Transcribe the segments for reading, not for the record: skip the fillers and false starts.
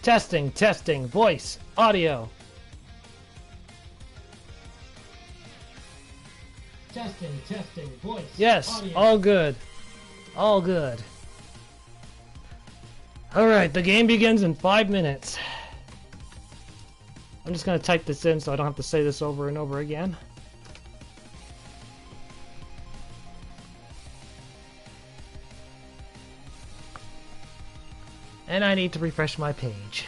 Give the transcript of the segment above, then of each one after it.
Testing, testing, voice, audio. Testing, testing, voice. Yes, audio. All good. All good. Alright, the game begins in 5 minutes. I'm just gonna type this in so I don't have to say this over and over again. And I need to refresh my page.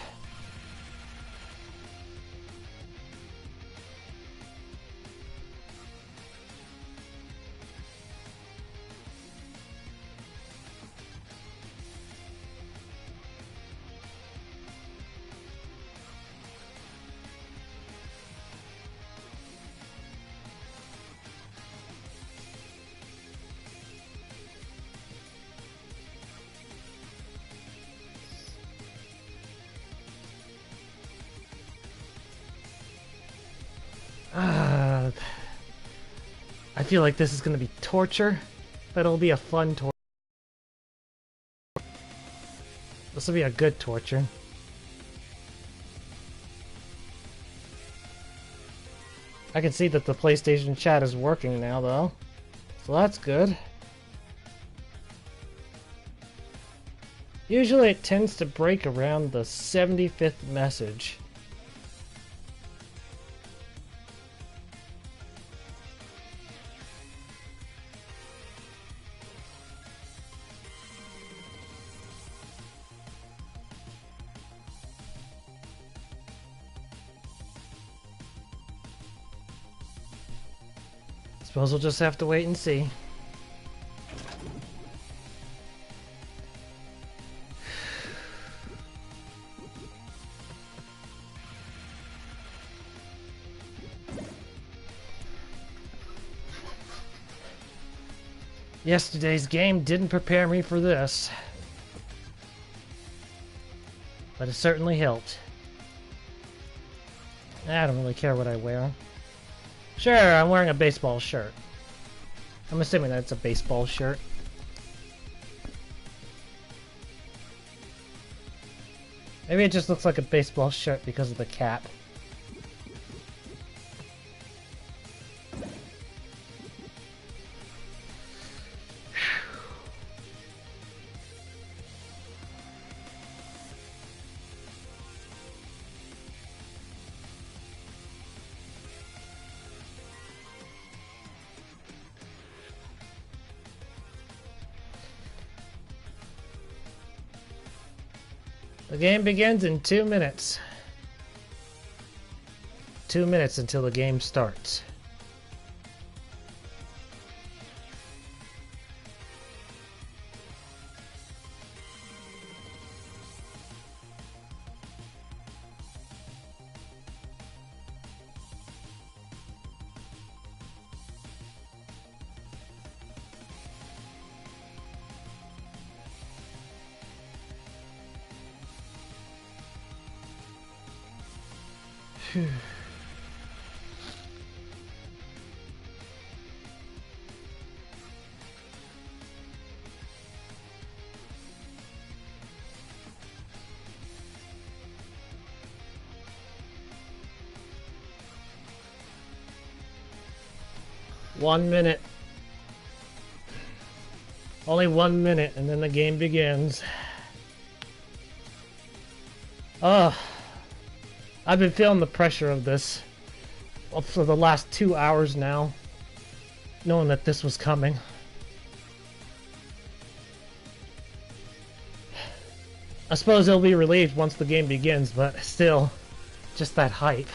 I feel like this is going to be torture, but it'll be a fun torture. This will be a good torture. I can see that the PlayStation chat is working now, though, so that's good. Usually it tends to break around the 75th message. Suppose we'll just have to wait and see. Yesterday's game didn't prepare me for this, but it certainly helped. I don't really care what I wear. Sure, I'm wearing a baseball shirt. I'm assuming that's a baseball shirt. Maybe it just looks like a baseball shirt because of the cap. The game begins in 2 minutes. 2 minutes until the game starts. Phew. One minute. Only 1 minute and then the game begins. Ugh. I've been feeling the pressure of this for the last 2 hours now, knowing that this was coming. I suppose it'll be relieved once the game begins, but still, just that hype.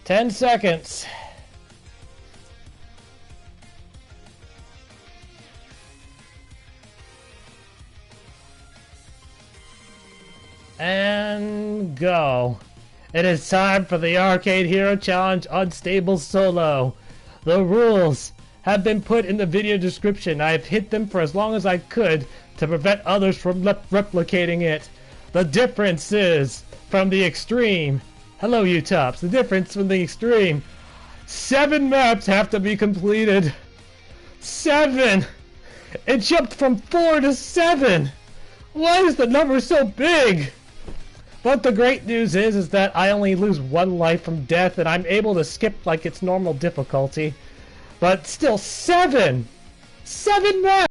Ten seconds. And go. It is time for the Arcade Hero Challenge Unstable Solo. The rules have been put in the video description. I have hit them for as long as I could to prevent others from replicating it. The difference is from the extreme. Hello, UnTabLe. The difference from the extreme. 7 maps have to be completed. 7! It jumped from 4 to 7! Why is the number so big? But the great news is that I only lose 1 life from death and I'm able to skip like it's normal difficulty. But still, 7! 7 maps!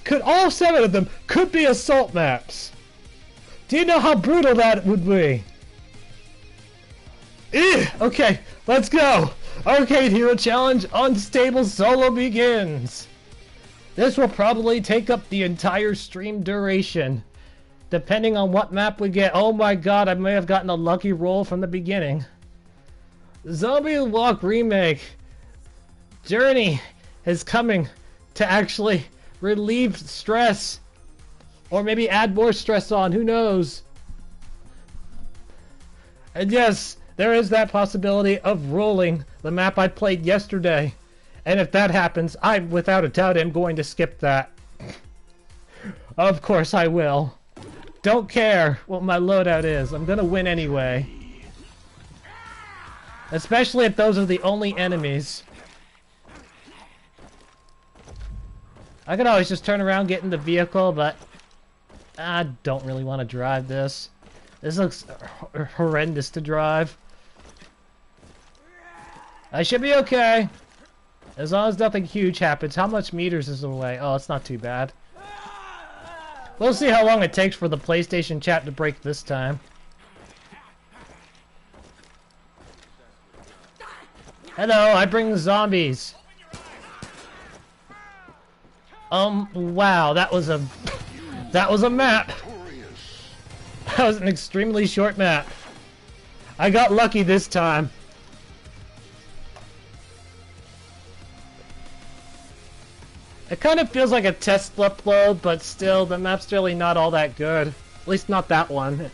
Could all 7 of them could be assault maps. Do you know how brutal that would be? Okay, let's go. Arcade Hero Challenge Unstable Solo begins. This will probably take up the entire stream duration, depending on what map we get. Oh my god, I may have gotten a lucky roll from the beginning. Zombie Walk Remake. Journey is coming to actually relieve stress. Or maybe add more stress on, who knows? And yes, there is that possibility of rolling the map I played yesterday. And if that happens, I without a doubt am going to skip that. Of course I will. Don't care what my loadout is, I'm gonna win anyway. Especially if those are the only enemies. I could always just turn around, get in the vehicle, but I don't really want to drive this. This looks horrendous to drive. I should be okay. As long as nothing huge happens. How much meters is away? Oh, it's not too bad. We'll see how long it takes for the PlayStation chat to break this time. Hello, I bring zombies. Wow, that was a map. That was an extremely short map. I got lucky this time. It kind of feels like a test upload, but still, the map's really not all that good. At least not that one.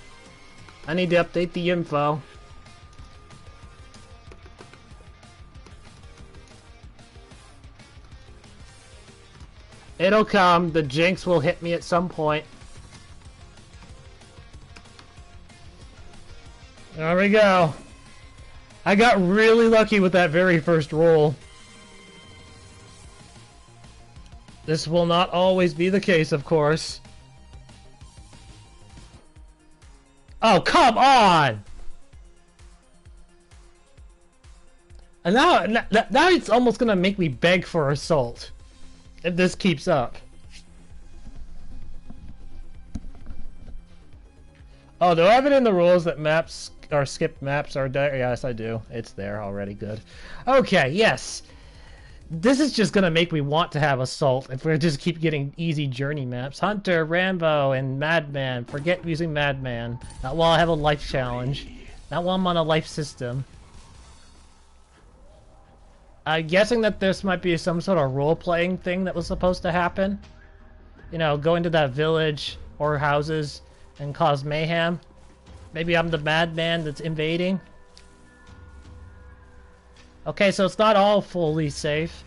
I need to update the info. It'll come. The jinx will hit me at some point. There we go. I got really lucky with that very first roll. This will not always be the case, of course. Oh, come on! And now it's almost gonna make me beg for assault. If this keeps up. Oh, do I have it in the rules that maps or skipped maps are there? Yes, I do. It's there already. Good. Okay, yes. This is just gonna make me want to have assault if we just keep getting easy journey maps. Hunter, Rambo, and Madman. Forget using Madman. Not while I have a life challenge. Not while I'm on a life system. I'm guessing that this might be some sort of role-playing thing that was supposed to happen. You know, go into that village or houses and cause mayhem. Maybe I'm the madman that's invading. Okay, so it's not all fully safe.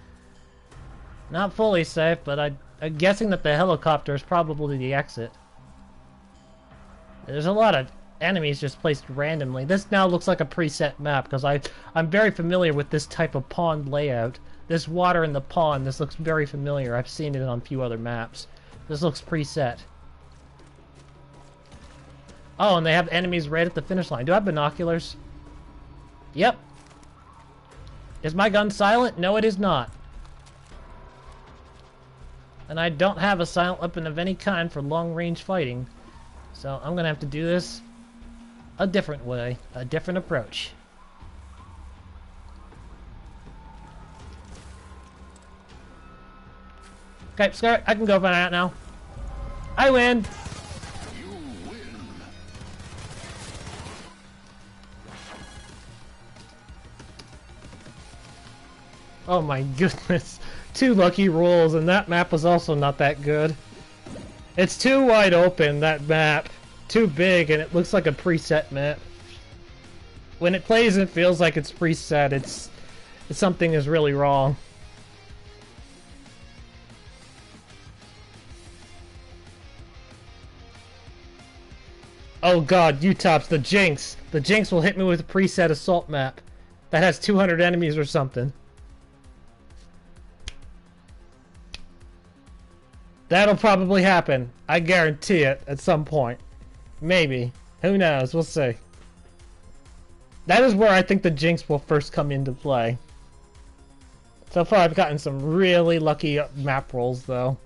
Not fully safe, but I'm guessing that the helicopter is probably the exit. There's a lot of enemies just placed randomly. This now looks like a preset map because I'm very familiar with this type of pond layout. This water in the pond, this looks very familiar. I've seen it on a few other maps. This looks preset. Oh, and they have enemies right at the finish line. Do I have binoculars? Yep. Is my gun silent? No, it is not. And I don't have a silent weapon of any kind for long-range fighting. So I'm gonna have to do this a different way, a different approach. Okay, screw it. I can go for that now. I win! You win. Oh my goodness. 2 lucky rolls, and that map was also not that good. It's too wide open, that map. Too big, and it looks like a preset map. When it plays, it feels like it's preset. It's something is really wrong. Oh god, UnTabLe, the Jinx! The Jinx will hit me with a preset assault map that has 200 enemies or something. That'll probably happen. I guarantee it at some point. Maybe. Who knows? We'll see. That is where I think the Jinx will first come into play. So far I've gotten some really lucky map rolls though.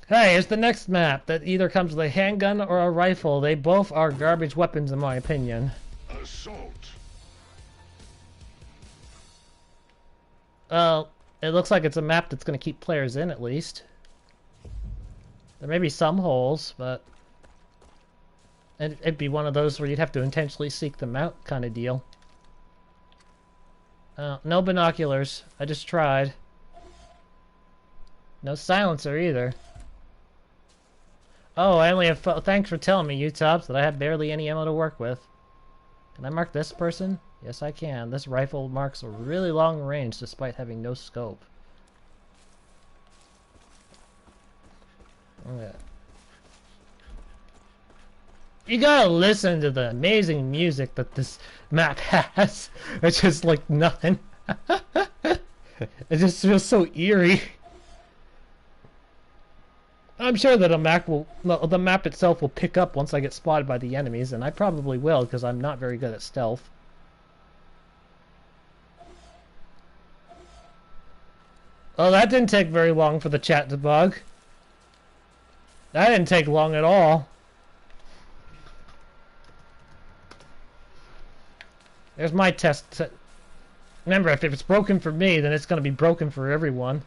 Hey, here's the next map that either comes with a handgun or a rifle. They both are garbage weapons in my opinion. Assault. Well, it looks like it's a map that's going to keep players in at least. There may be some holes, but it'd be one of those where you'd have to intentionally seek them out kind of deal. No binoculars. I just tried. No silencer either. Oh, I only have... Thanks for telling me, UnTabLe, that I have barely any ammo to work with. Can I mark this person? Yes, I can. This rifle marks a really long range despite having no scope. Okay. You gotta listen to the amazing music that this map has. It's just like nothing. It just feels so eerie. I'm sure that the map itself will pick up once I get spotted by the enemies, and I probably will because I'm not very good at stealth. Oh, that didn't take very long for the chat to bug. That didn't take long at all. There's my test. Remember, if it's broken for me, then it's going to be broken for everyone.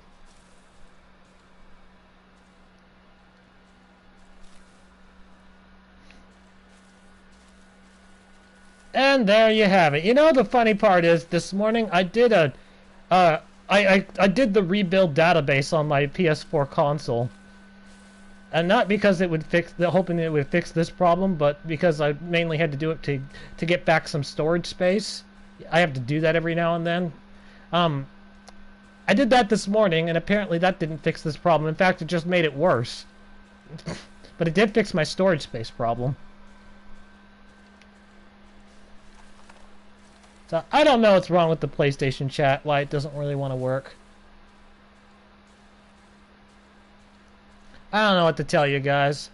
And there you have it. You know, the funny part is, this morning I did I did the rebuild database on my PS4 console. And not because it would fix, hoping it would fix this problem, but because I mainly had to do it to get back some storage space. I have to do that every now and then. I did that this morning, and apparently that didn't fix this problem. In fact, it just made it worse. But it did fix my storage space problem. So, I don't know what's wrong with the PlayStation chat, why it doesn't really want to work. I don't know what to tell you guys.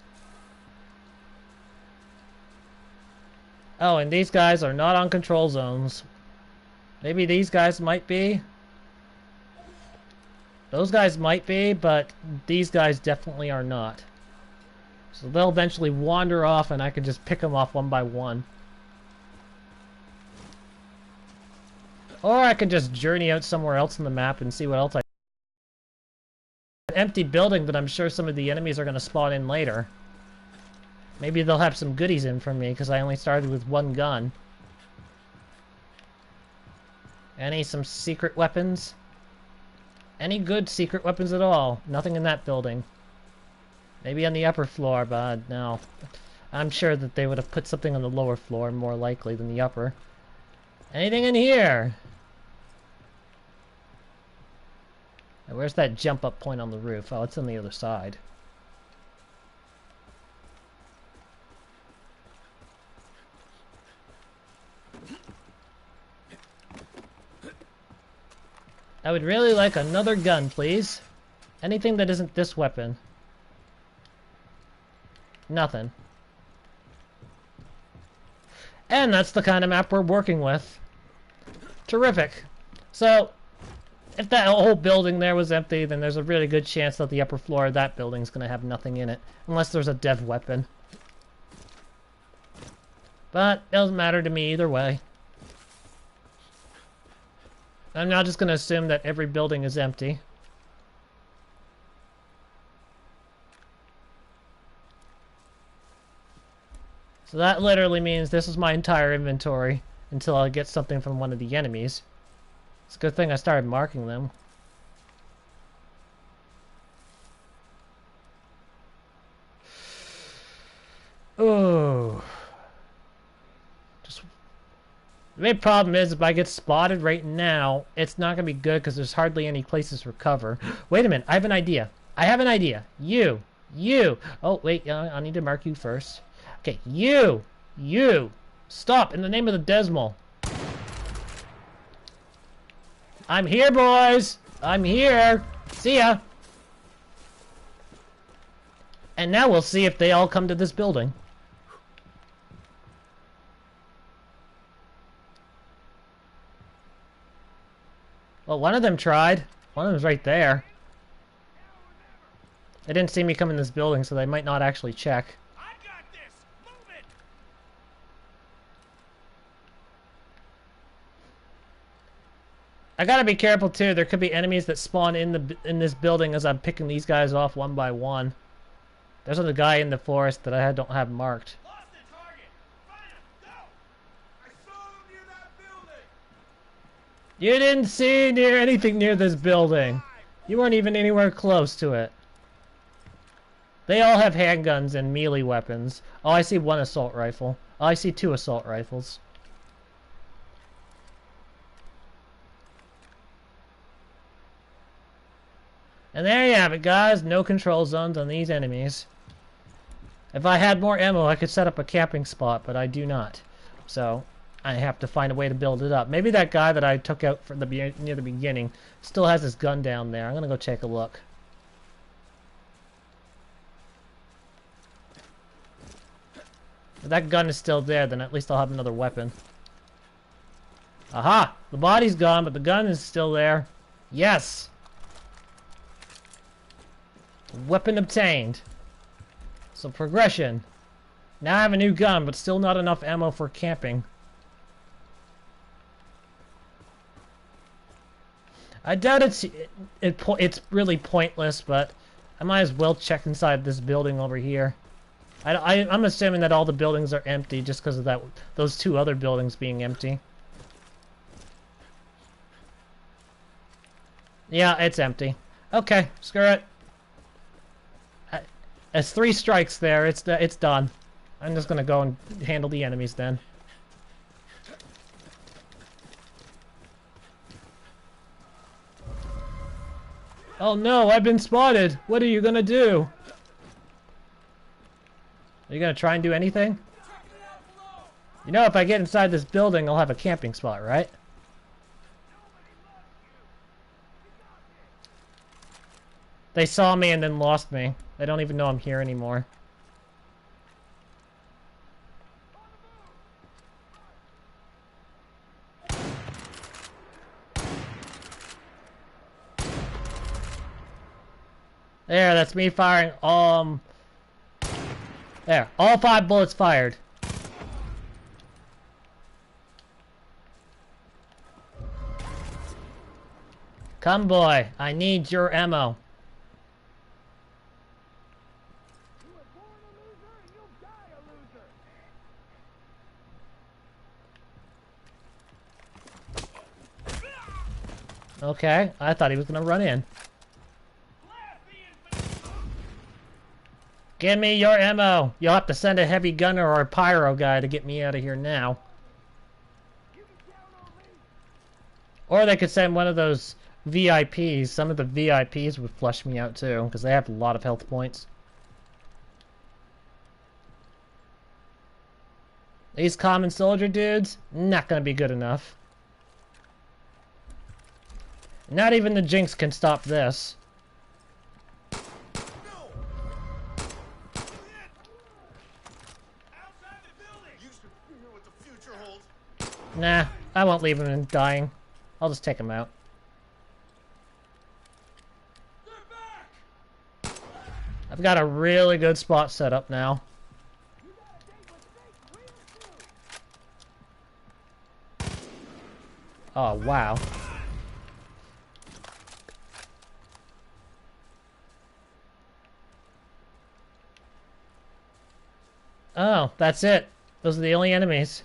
Oh, and these guys are not on control zones. Maybe these guys might be. Those guys might be, but these guys definitely are not. So they'll eventually wander off and I can just pick them off one by one. Or I can just journey out somewhere else in the map and see what else I... An empty building that I'm sure some of the enemies are going to spawn in later. Maybe they'll have some goodies in for me because I only started with one gun. Some secret weapons? Any good secret weapons at all? Nothing in that building. Maybe on the upper floor, but no. I'm sure that they would have put something on the lower floor more likely than the upper. Anything in here? Now, where's that jump up point on the roof? Oh, it's on the other side. I would really like another gun, please. Anything that isn't this weapon. Nothing. And that's the kind of map we're working with. Terrific. So, if that whole building there was empty, then there's a really good chance that the upper floor of that building is going to have nothing in it. Unless there's a dev weapon. But, it doesn't matter to me either way. I'm now just going to assume that every building is empty. So that literally means this is my entire inventory until I get something from one of the enemies. It's a good thing I started marking them. Oh. The main problem is if I get spotted right now, it's not going to be good because there's hardly any places for cover. Wait a minute, I have an idea. I have an idea. You You! Oh, wait, I need to mark you first. Okay, you! You! Stop, in the name of the decimal. I'm here, boys! I'm here! See ya! And now we'll see if they all come to this building. Well, one of them tried. One of them's right there. They didn't see me come in this building, so they might not actually check. I got this. Move it. I gotta be careful too. There could be enemies that spawn in this building as I'm picking these guys off one by one. There's another guy in the forest that I don't have marked. Lost the target. Find him. Go. I saw him near that building. You didn't see anything near this building. You weren't even anywhere close to it. They all have handguns and melee weapons. Oh, I see one assault rifle. Oh, I see two assault rifles. And there you have it, guys. No control zones on these enemies. If I had more ammo, I could set up a camping spot, but I do not. So, I have to find a way to build it up. Maybe that guy that I took out from near the beginning still has his gun down there. I'm gonna go take a look. If that gun is still there, then at least I'll have another weapon. Aha! The body's gone, but the gun is still there. Yes! Weapon obtained. So progression. Now I have a new gun, but still not enough ammo for camping. I doubt it's really pointless, but I might as well check inside this building over here. I'm assuming that all the buildings are empty just because of those two other buildings being empty. Yeah, it's empty. Okay, screw it. As 3 strikes there, it's done. I'm just gonna go and handle the enemies then. Oh no, I've been spotted! What are you gonna do? Are you gonna try and do anything? You know, if I get inside this building, I'll have a camping spot, right? They saw me and then lost me. They don't even know I'm here anymore. There, that's me firing. There, all 5 bullets fired. Come, boy, I need your ammo. Okay, I thought he was gonna run in. Give me your ammo! You'll have to send a heavy gunner or a pyro guy to get me out of here now. Or they could send one of those VIPs. Some of the VIPs would flush me out too, because they have a lot of health points. These common soldier dudes, not gonna be good enough. Not even the Jinx can stop this. Nah, I won't leave him in dying. I'll just take him out. I've got a really good spot set up now. Oh, wow. Oh, that's it. Those are the only enemies.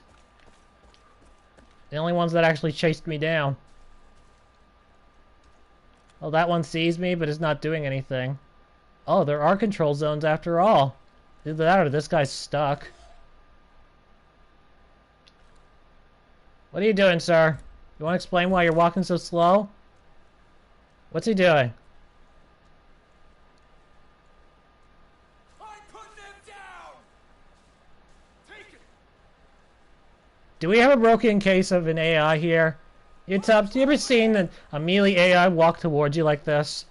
The only ones that actually chased me down. Oh, that one sees me, but is not doing anything. Oh, there are control zones after all. Either that or this guy's stuck. What are you doing, sir? You want to explain why you're walking so slow? What's he doing? Do we have a broken case of an AI here? UnSTabLe, you ever seen a melee AI walk towards you like this?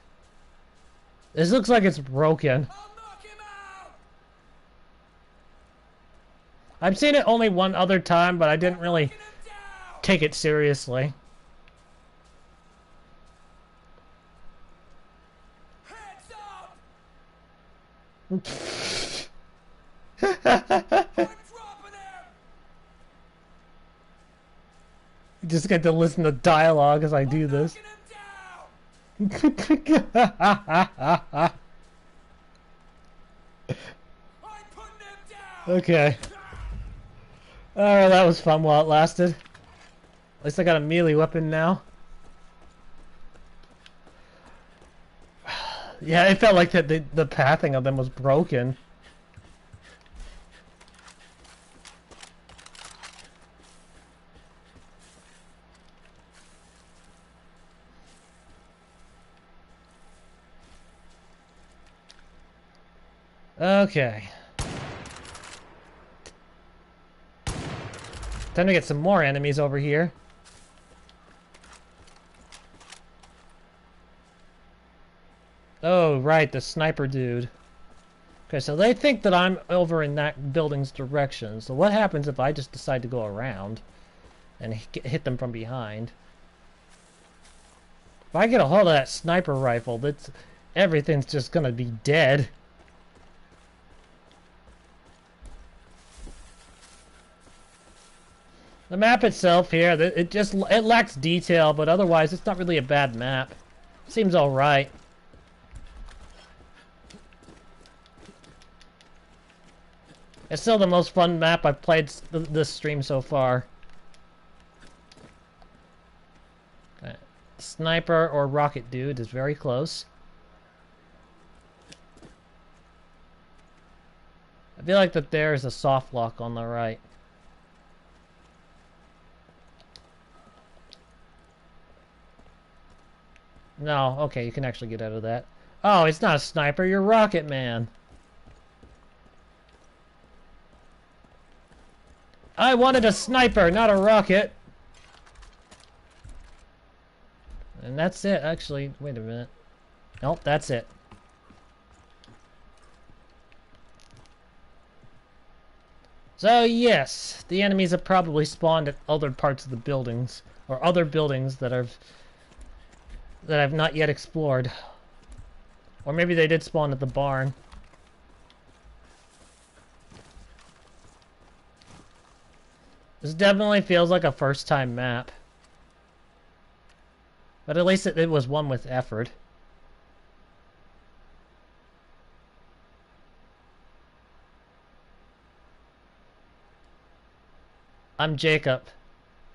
This looks like it's broken. I'll knock him out! I've seen it only one other time, but I didn't really Knocking him down! take it seriously. Heads up! I'm dropping him! You just get to listen to dialogue as I do this. Knocking him down! I'm putting him down! Okay. Oh, that was fun while it lasted. At least I got a melee weapon now. Yeah, it felt like that the pathing of them was broken. Okay. Time to get some more enemies over here. Oh, right, the sniper dude. Okay, so they think that I'm over in that building's direction. So what happens if I just decide to go around and hit them from behind? If I get a hold of that sniper rifle, everything's just gonna be dead. The map itself here, it lacks detail, but otherwise it's not really a bad map. Seems alright. It's still the most fun map I've played this stream so far. Okay. Sniper or rocket dude is very close. I feel like that there is a soft lock on the right. No, okay, you can actually get out of that. Oh, it's not a sniper, you're Rocket Man. I wanted a sniper, not a rocket. And that's it, actually. Wait a minute. Nope, that's it. So, yes, the enemies have probably spawned at other parts of the buildings, or other buildings that I've not yet explored. Or maybe they did spawn at the barn. This definitely feels like a first-time map. But at least it was one with effort. I'm Jacob,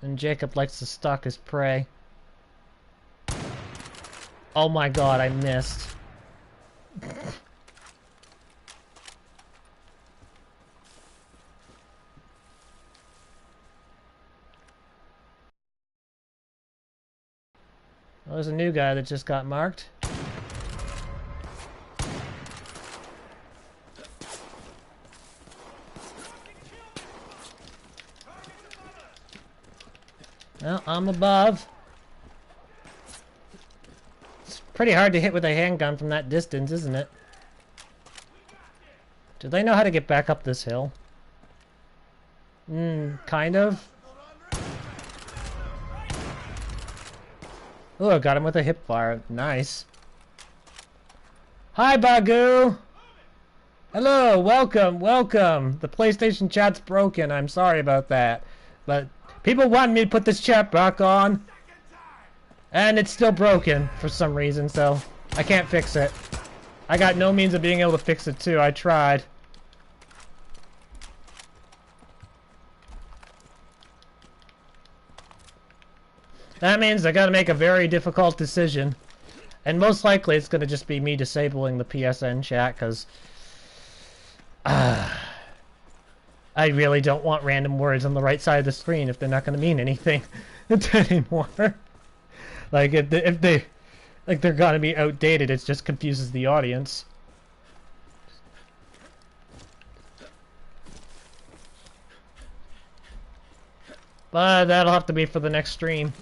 and Jacob likes to stalk his prey. Oh my god, I missed. Well, there's a new guy that just got marked. Well, I'm above. It's pretty hard to hit with a handgun from that distance, isn't it? Do they know how to get back up this hill? Kind of. Oh, I got him with a hip fire. Nice. Hi, Bagoo! Hello, welcome, welcome. The PlayStation chat's broken. I'm sorry about that. But people want me to put this chat back on. And it's still broken for some reason, so I can't fix it. I got no means of being able to fix it, too. I tried. That means I gotta make a very difficult decision. And most likely it's gonna just be me disabling the PSN chat, because I really don't want random words on the right side of the screen if they're not gonna mean anything anymore. Like, if they're gonna be outdated, it just confuses the audience. But that'll have to be for the next stream.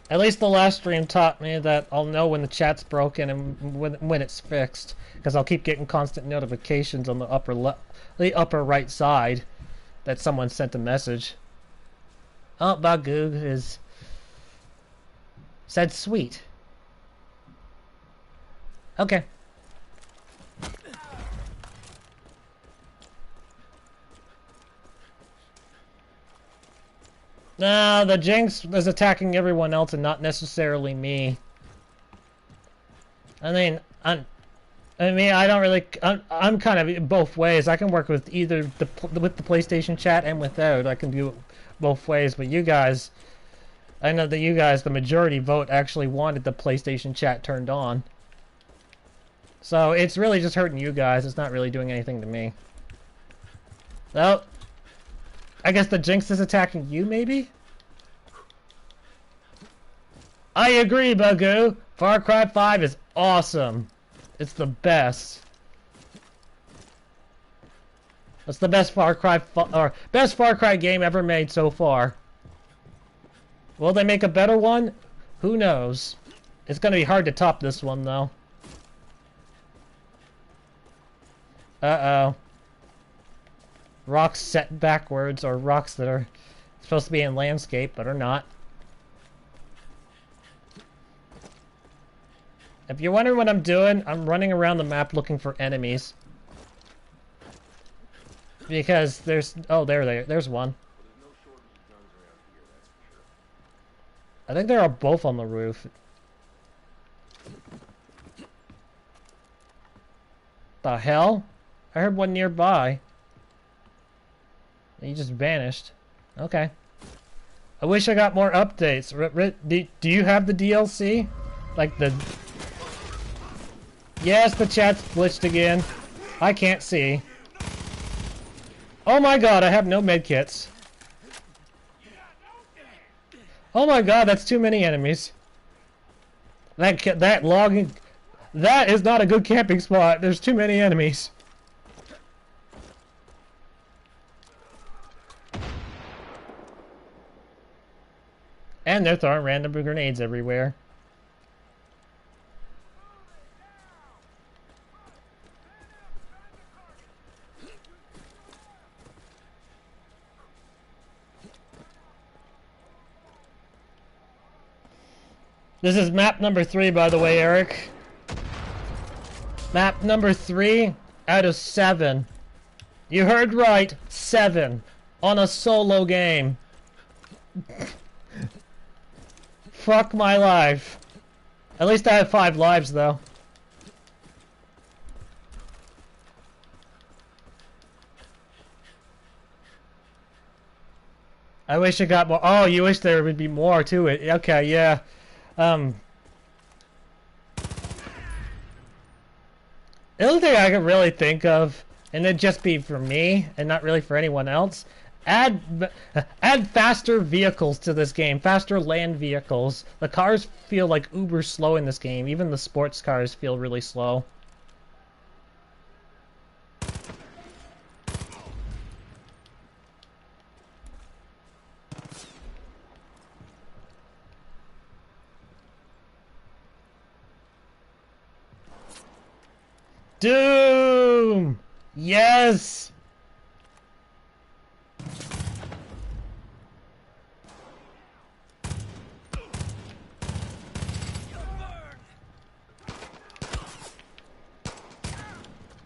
At least the last stream taught me that I'll know when the chat's broken and when it's fixed, because I'll keep getting constant notifications on the upper right side that someone sent a message. Oh, Bagoo is said sweet. Okay. No, the Jinx is attacking everyone else and not necessarily me. I mean, I don't really. I'm kind of both ways. I can work with either with the PlayStation chat and without. I can do it both ways. But you guys, I know that you guys, the majority vote, actually wanted the PlayStation chat turned on. So it's really just hurting you guys. It's not really doing anything to me. Well, I guess the Jinx is attacking you, maybe? I agree, Bagoo. Far Cry 5 is awesome. It's the best. It's the best Far Cry game ever made so far. Will they make a better one? Who knows? It's gonna be hard to top this one, though. Uh-oh. Rocks set backwards, or rocks that are supposed to be in landscape, but are not. If you're wondering what I'm doing, I'm running around the map looking for enemies. Because there's... Oh, there's one. I think they're all both on the roof. The hell? I heard one nearby. He just vanished. Okay. I wish I got more updates. Do you have the DLC? Like the... Yes, the chat's glitched again. I can't see. Oh my god, I have no medkits. Oh my god, that's too many enemies. That logging... That is not a good camping spot. There's too many enemies. And they're throwing random grenades everywhere. This is map number 3, by the way, Eric. Map number 3 out of 7. You heard right, 7. On a solo game. Fuck my life. At least I have 5 lives, though. I wish I got more. Oh, you wish there would be more to it. Okay, yeah. The only thing I can really think of, and it'd just be for me, and not really for anyone else, add faster vehicles to this game, faster land vehicles. The cars feel like uber slow in this game. Even the sports cars feel really slow. Doom! Yes!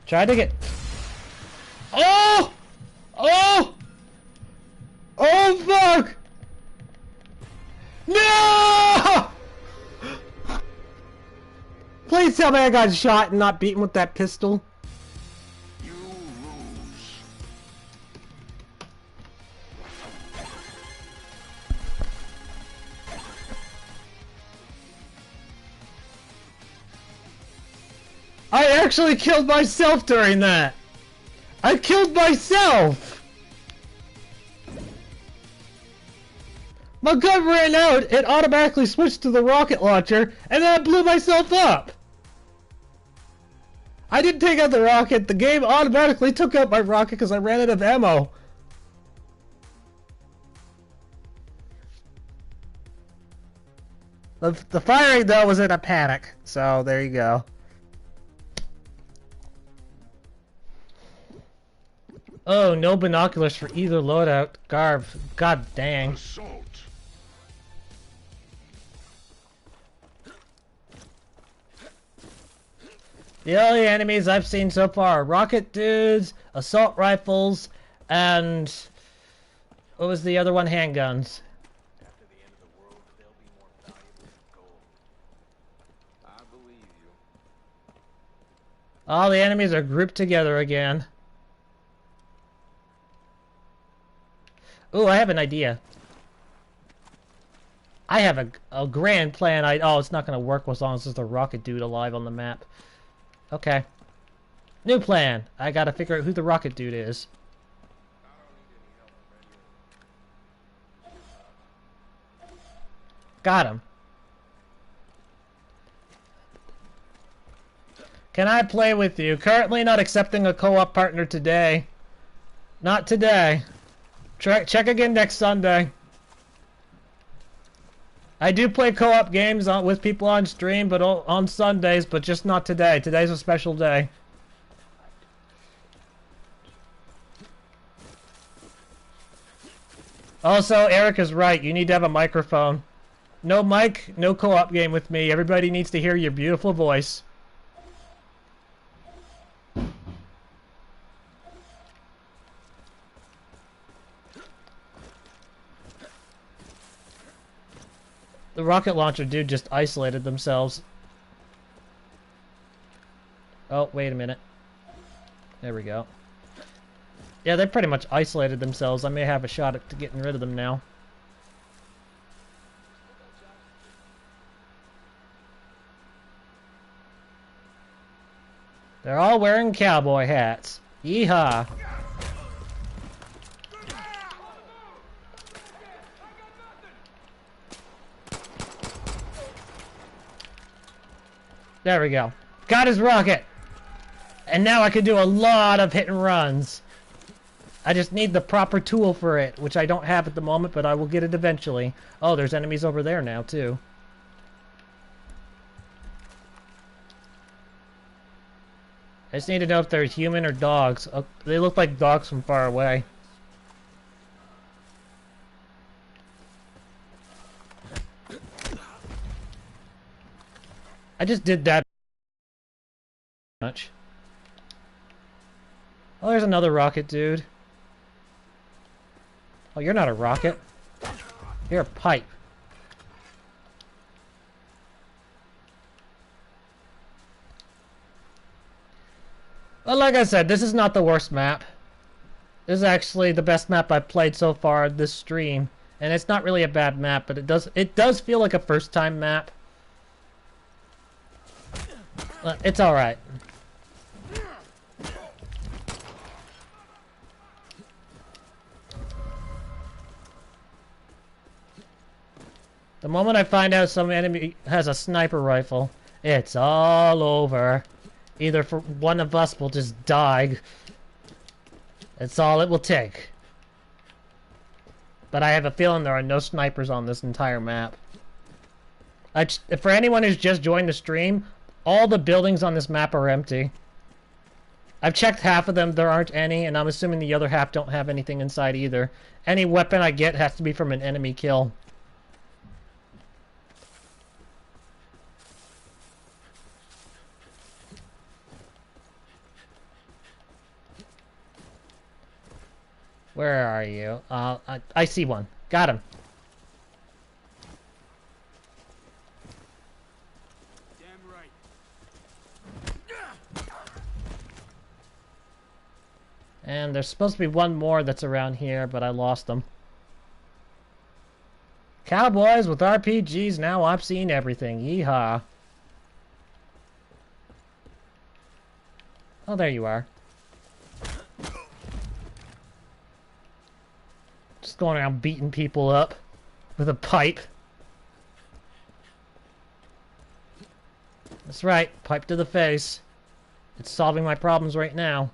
Try to get... Oh! Oh! Oh, fuck! No! Please tell me I got shot and not beaten with that pistol. You lose. I actually killed myself during that! I killed myself! My gun ran out, it automatically switched to the rocket launcher, and then I blew myself up! I didn't take out the rocket. The game automatically took out my rocket because I ran out of ammo. The firing, though, was in a panic. So, there you go. Oh, no binoculars for either loadout. Garb. God dang. Assault. The only enemies I've seen so far are rocket dudes, assault rifles, and... what was the other one? Handguns. After the end of the world, they'll be more valuable than gold. I believe you. All the enemies are grouped together again. Ooh, I have an idea. I have a grand plan. Oh, it's not going to work as long as there's a rocket dude alive on the map. Okay. New plan. I got to figure out who the rocket dude is. Got him. Can I play with you? Currently not accepting a co-op partner today. Not today. Check again next Sunday. I do play co-op games with people on stream, but on Sundays, but just not today. Today's a special day. Also, Eric is right. You need to have a microphone. No mic, no co-op game with me. Everybody needs to hear your beautiful voice. The rocket launcher dude just isolated themselves. Oh, wait a minute. There we go. Yeah, they pretty much isolated themselves. I may have a shot at getting rid of them now. They're all wearing cowboy hats. Yeehaw. There we go. Got his rocket! And now I can do a lot of hit and runs. I just need the proper tool for it, which I don't have at the moment, but I will get it eventually. Oh, there's enemies over there now, too. I just need to know if they're human or dogs. Oh, they look like dogs from far away. I just did that much. Oh, there's another rocket dude. Oh, you're not a rocket. You're a pipe. Well, like I said, this is not the worst map. This is actually the best map I've played so far this stream. And it's not really a bad map, but it does feel like a first-time map. It's alright. The moment I find out some enemy has a sniper rifle, it's all over. Either for one of us will just die. That's all it will take. But I have a feeling there are no snipers on this entire map. For anyone who's just joined the stream, all the buildings on this map are empty. I've checked half of them, there aren't any, and I'm assuming the other half don't have anything inside either. Any weapon I get has to be from an enemy kill. Where are you? I see one. Got him. Damn right. And there's supposed to be one more that's around here, but I lost them. Cowboys with RPGs, now I've seen everything. Yeehaw. Oh, there you are. Just going around beating people up with a pipe. That's right, pipe to the face. It's solving my problems right now.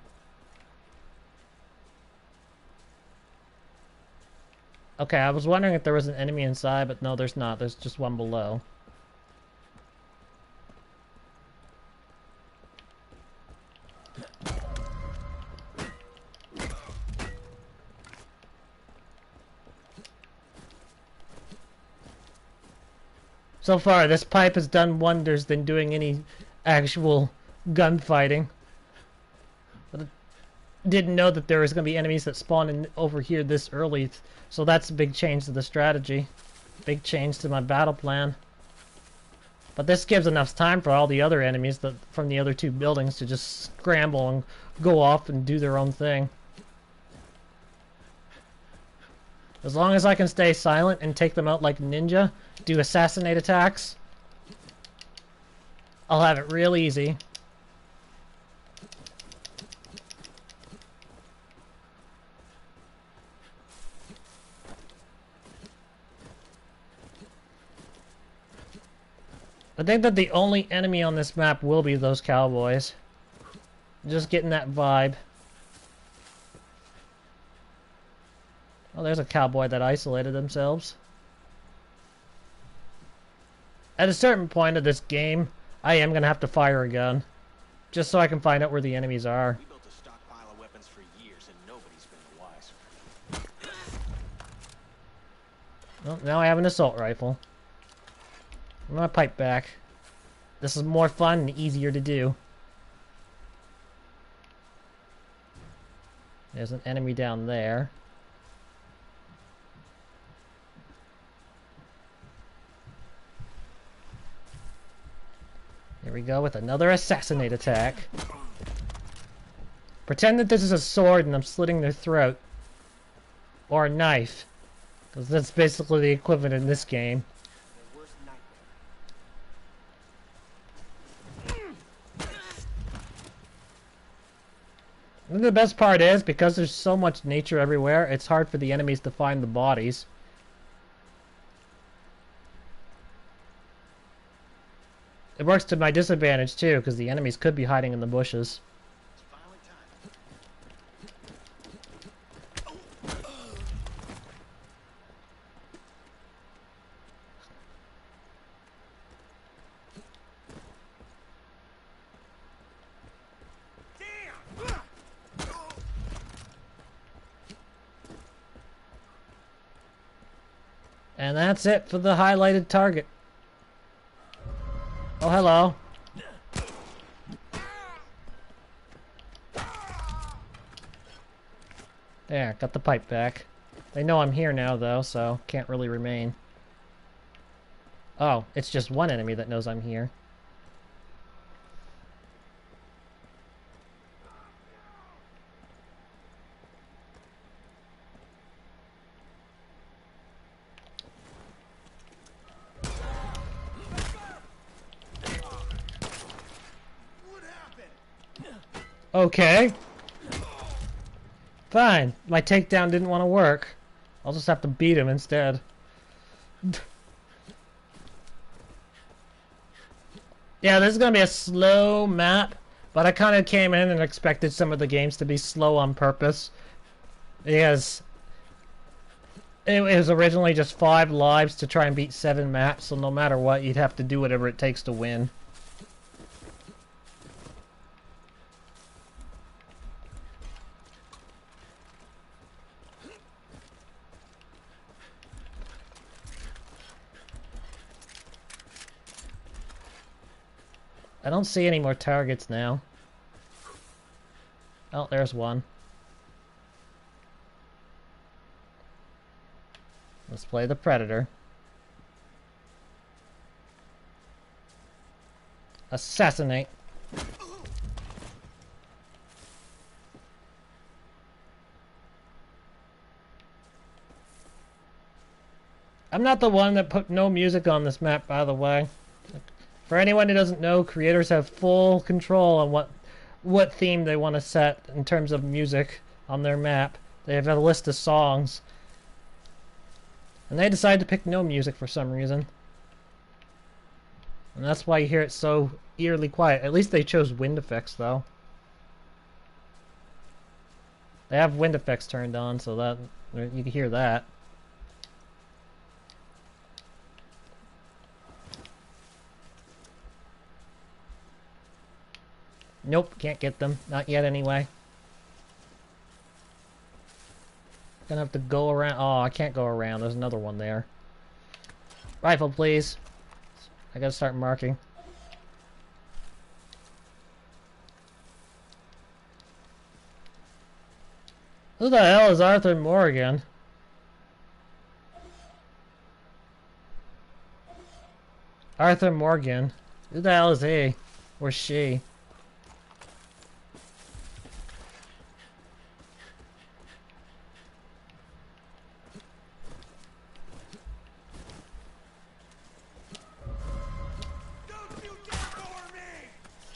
Okay, I was wondering if there was an enemy inside, but no, there's not. There's just one below. So far, this pipe has done wonders than doing any actual gunfighting. But I didn't know that there was going to be enemies that spawn in over here this early, so that's a big change to the strategy. Big change to my battle plan. But this gives enough time for all the other enemies that from the other two buildings to just scramble and go off and do their own thing. As long as I can stay silent and take them out like ninja, do assassinate attacks, I'll have it real easy. I think that the only enemy on this map will be those cowboys. Just getting that vibe. Oh, there's a cowboy that isolated themselves. At a certain point of this game, I am going to have to fire a gun. Just so I can find out where the enemies are. We built a stockpile of weapons for years and nobody's been the wiser. Well, now I have an assault rifle. I'm going to pipe back. This is more fun and easier to do. There's an enemy down there. Here we go with another assassinate attack. Pretend that this is a sword and I'm slitting their throat. Or a knife. Because that's basically the equivalent in this game. And the best part is, because there's so much nature everywhere, it's hard for the enemies to find the bodies. It works to my disadvantage too, because the enemies could be hiding in the bushes. And that's it for the highlighted target. Oh, hello. There, got the pipe back. They know I'm here now, though, so can't really remain. Oh, it's just one enemy that knows I'm here. Okay. Fine. My takedown didn't want to work. I'll just have to beat him instead. Yeah, this is going to be a slow map, but I kind of came in and expected some of the games to be slow on purpose. Because it was originally just 5 lives to try and beat 7 maps, so no matter what, you'd have to do whatever it takes to win. I don't see any more targets now. Oh, there's one. Let's play the Predator. Assassinate. I'm not the one that put no music on this map, by the way. For anyone who doesn't know, creators have full control on what theme they want to set in terms of music on their map. They have a list of songs. And they decided to pick no music for some reason. And that's why you hear it so eerily quiet. At least they chose wind effects, though. They have wind effects turned on, so that you can hear that. Nope, can't get them. Not yet, anyway. Gonna have to go around. Oh, I can't go around. There's another one there. Rifle, please. I gotta start marking. Who the hell is Arthur Morgan? Arthur Morgan. Who the hell is he? Or she?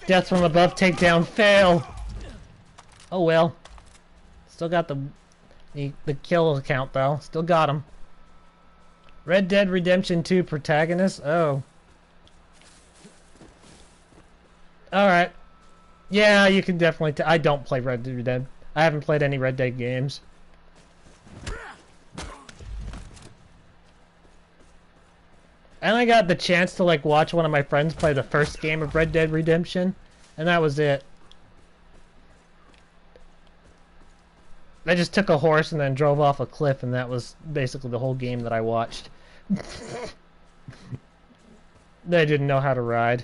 Death from above, takedown, fail! Oh well. Still got the kill count though. Still got him. Red Dead Redemption 2 protagonist? Oh. Alright. Yeah, you can definitely I don't play Red Dead Redemption. I haven't played any Red Dead games. I only got the chance to like watch one of my friends play the first game of Red Dead Redemption, and that was it. I just took a horse and then drove off a cliff, and that was basically the whole game that I watched. They didn't know how to ride.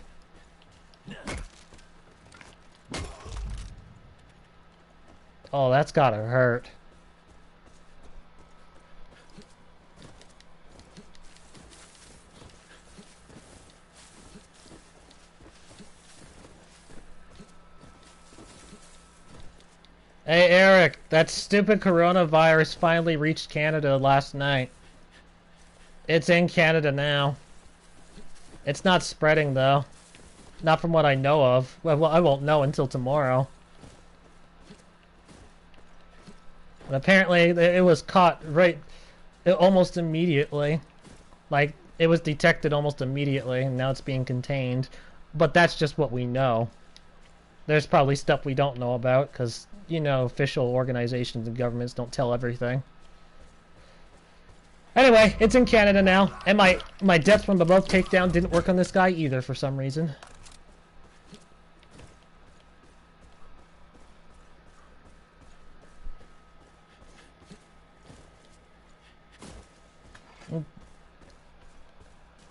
Oh, that's gotta hurt. Hey Eric, that stupid coronavirus finally reached Canada last night. It's in Canada now. It's not spreading though. Not from what I know of. Well, I won't know until tomorrow. But apparently it was caught almost immediately. Like, it was detected almost immediately, and now it's being contained. But that's just what we know. There's probably stuff we don't know about, because, you know, official organizations and governments don't tell everything. Anyway, it's in Canada now, and my death from above takedown didn't work on this guy either for some reason.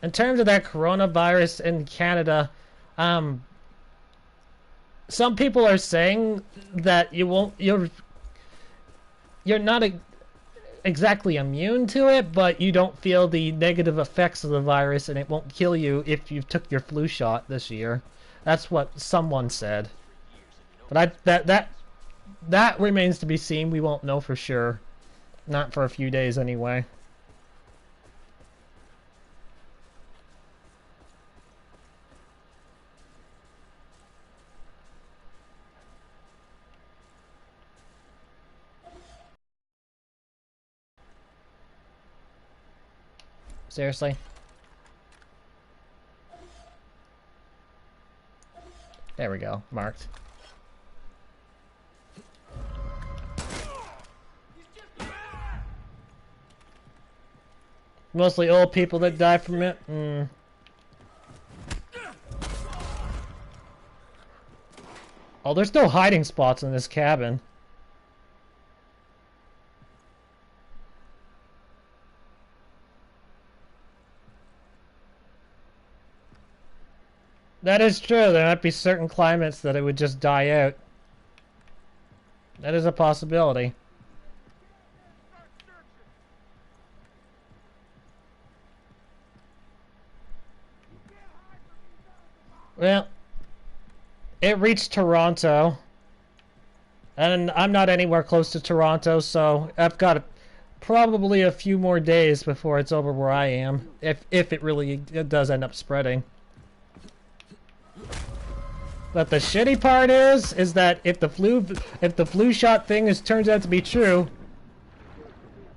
In terms of that coronavirus in Canada, some people are saying that you're not exactly immune to it, but you don't feel the negative effects of the virus, and it won't kill you if you took your flu shot this year. That's what someone said. But that remains to be seen. We won't know for sure. Not for a few days anyway. Seriously? There we go. Marked. Mostly old people that die from it? Oh, there's no hiding spots in this cabin. That is true. There might be certain climates that it would just die out. That is a possibility. Well, it reached Toronto. And I'm not anywhere close to Toronto, so I've got probably a few more days before it's over where I am. If it really does end up spreading. But the shitty part is that if the flu shot thing turns out to be true,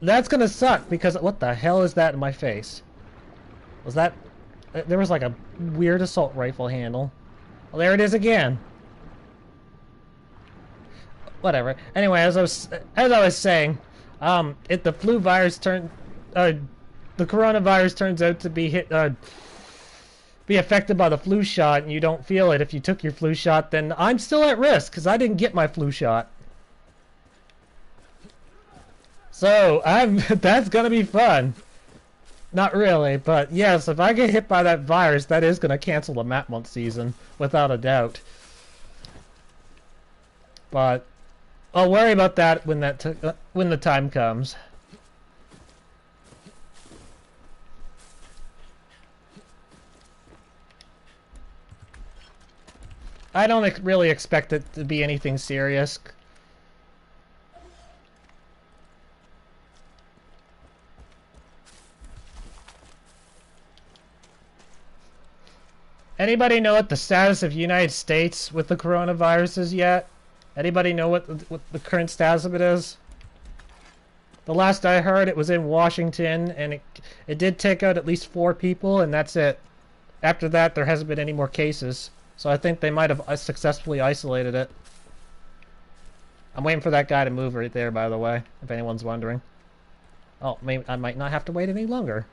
that's gonna suck, because what the hell is that in my face? Was that... There was like a weird assault rifle handle. Well, there it is again. Whatever. Anyway, as I was saying, if the flu virus the coronavirus turns out to be affected by the flu shot, and you don't feel it if you took your flu shot, then I'm still at risk because I didn't get my flu shot. So that's gonna be fun. Not really, but yes, if I get hit by that virus, that is gonna cancel the map month season without a doubt. But I'll worry about that when the time comes. I don't really expect it to be anything serious. Anybody know what the status of the United States with the coronavirus is yet? Anybody know what the current status of it is? The last I heard, it was in Washington, and it did take out at least 4 people, and that's it. After that, there hasn't been any more cases. So I think they might have successfully isolated it. I'm waiting for that guy to move right there, by the way, if anyone's wondering. Oh, maybe I might not have to wait any longer.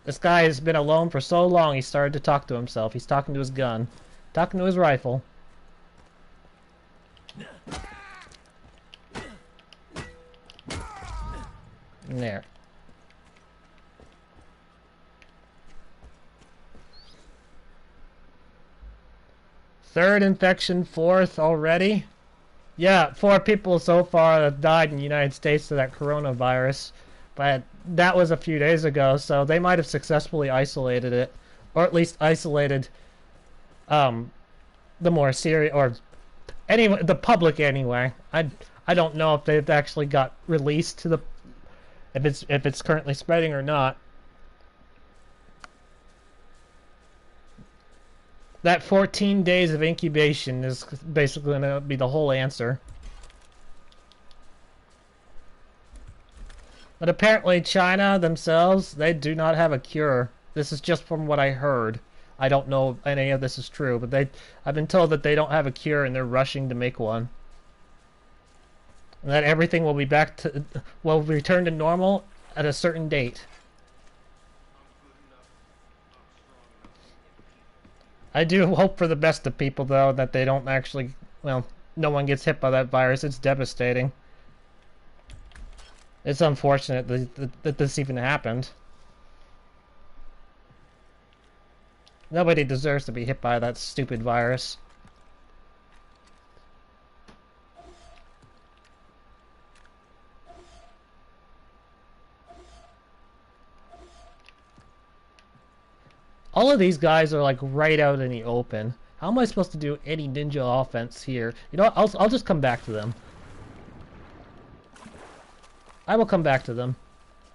This guy has been alone for so long, he started to talk to himself. He's talking to his gun. Talking to his rifle. There. Third infection, 4th already? Yeah, 4 people so far have died in the United States to that coronavirus. But that was a few days ago, so they might have successfully isolated it. Or at least isolated the more serious, or anyway, the public anyway. I don't know if they've actually got released to the if it's currently spreading or not. That 14 days of incubation is basically going to be the whole answer. But apparently China themselves, they do not have a cure. This is just from what I heard. I don't know if any of this is true, but I've been told that they don't have a cure and they're rushing to make one. And that everything will return to normal at a certain date. I do hope for the best of people, though, that they don't actually, well, no one gets hit by that virus. It's devastating. It's unfortunate that this even happened. Nobody deserves to be hit by that stupid virus. All of these guys are like right out in the open. How am I supposed to do any ninja offense here? You know what? I'll just come back to them. I will come back to them.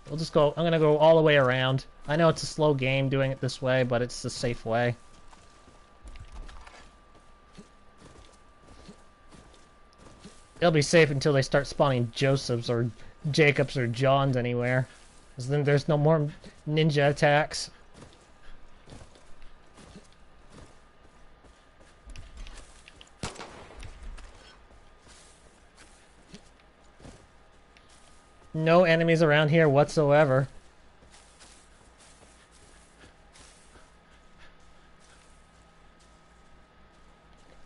We'll just go. I'm gonna go all the way around. I know it's a slow game doing it this way, but it's the safe way. It'll be safe until they start spawning Josephs or Jacobs or Johns anywhere. Because then there's no more ninja attacks. No enemies around here whatsoever.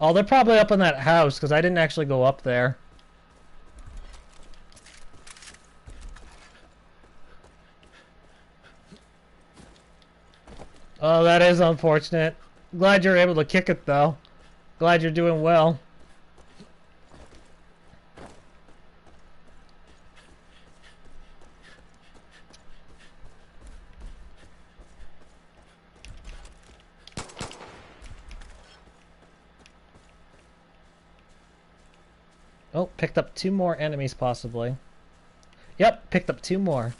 Oh, they're probably up in that house, because I didn't actually go up there. Oh, that is unfortunate. Glad you're able to kick it, though. Glad you're doing well. Oh, picked up 2 more enemies, possibly. Yep, picked up 2 more.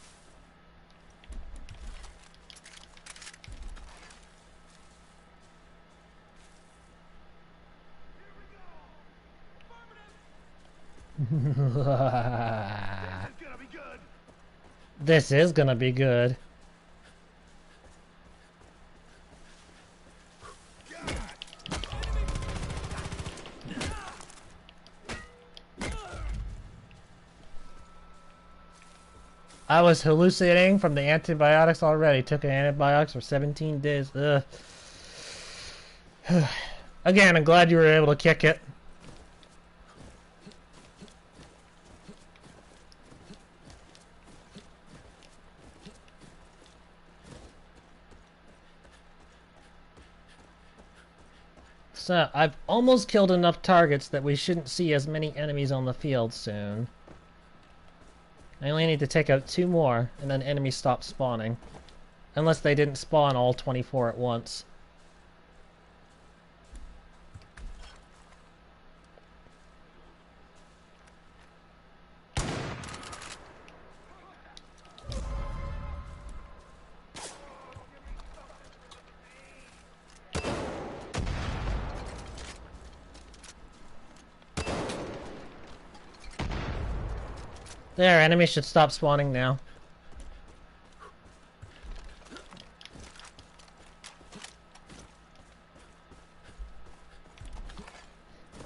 This is gonna be good. I was hallucinating from the antibiotics already. Took an antibiotics for 17 days. Ugh. Again, I'm glad you were able to kick it. So, I've almost killed enough targets that we shouldn't see as many enemies on the field soon. I only need to take out 2 more, and then enemies stop spawning. Unless they didn't spawn all 24 at once. There, enemies should stop spawning now.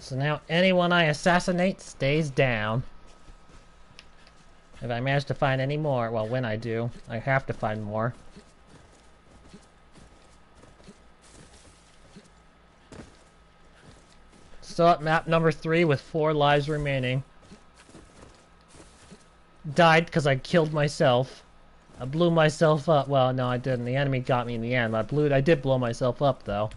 So now anyone I assassinate stays down. If I manage to find any more, well, when I do, I have to find more. Still at map number 3 with 4 lives remaining. Died because I killed myself. I blew myself up. Well, no, I didn't. The enemy got me in the end. But I did blow myself up, though.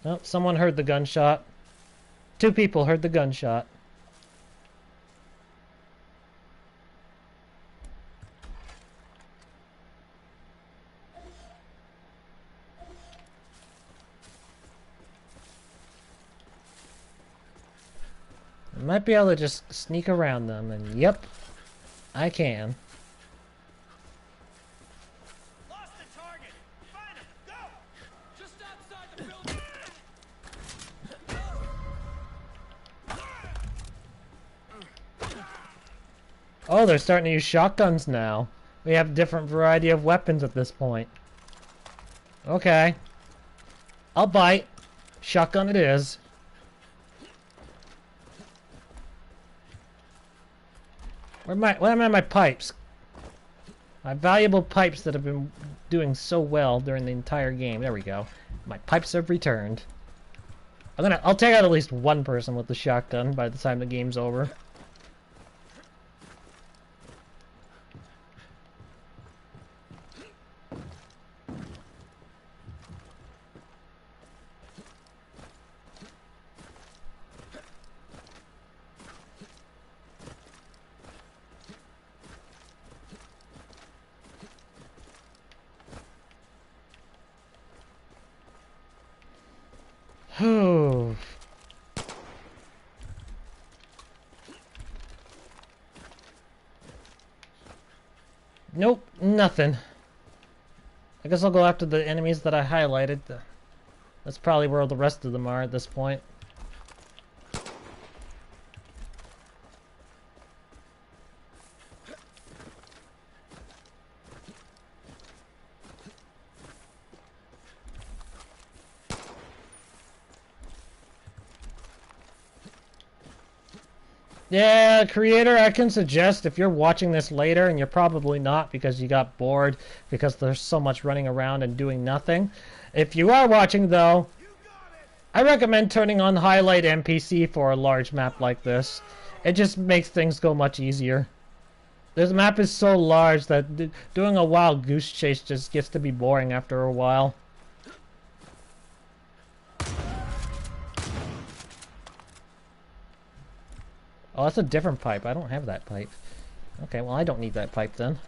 Oh, someone heard the gunshot. 2 people heard the gunshot. I might be able to just sneak around them, and yep, I can. Lost the target. Find him. Go. Just outside the building. Oh, they're starting to use shotguns now. We have a different variety of weapons at this point. Okay. I'll bite. Shotgun it is. Where are my pipes? My valuable pipes that have been doing so well during the entire game. There we go. My pipes have returned. I'll take out at least 1 person with the shotgun by the time the game's over. Oh. Nope, nothing. I guess I'll go after the enemies that I highlighted. That's probably where the rest of them are at this point. Yeah, creator, I can suggest if you're watching this later, and you're probably not because you got bored because there's so much running around and doing nothing. If you are watching, though, I recommend turning on Highlight NPC for a large map like this. It just makes things go much easier. This map is so large that doing a wild goose chase just gets to be boring after a while. Oh, that's a different pipe. I don't have that pipe. Okay, well, I don't need that pipe then.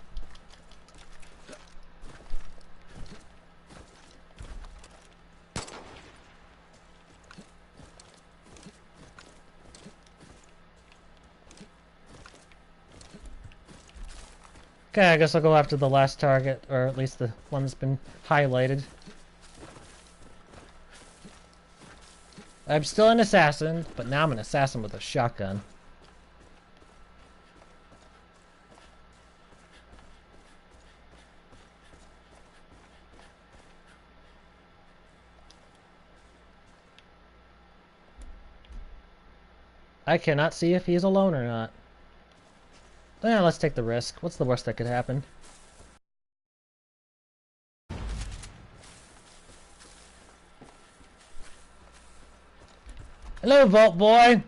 Okay, I guess I'll go after the last target, or at least the one that's been highlighted. I'm still an assassin, but now I'm an assassin with a shotgun. I cannot see if he's alone or not. Eh, let's take the risk. What's the worst that could happen? Hello, Vault Boy!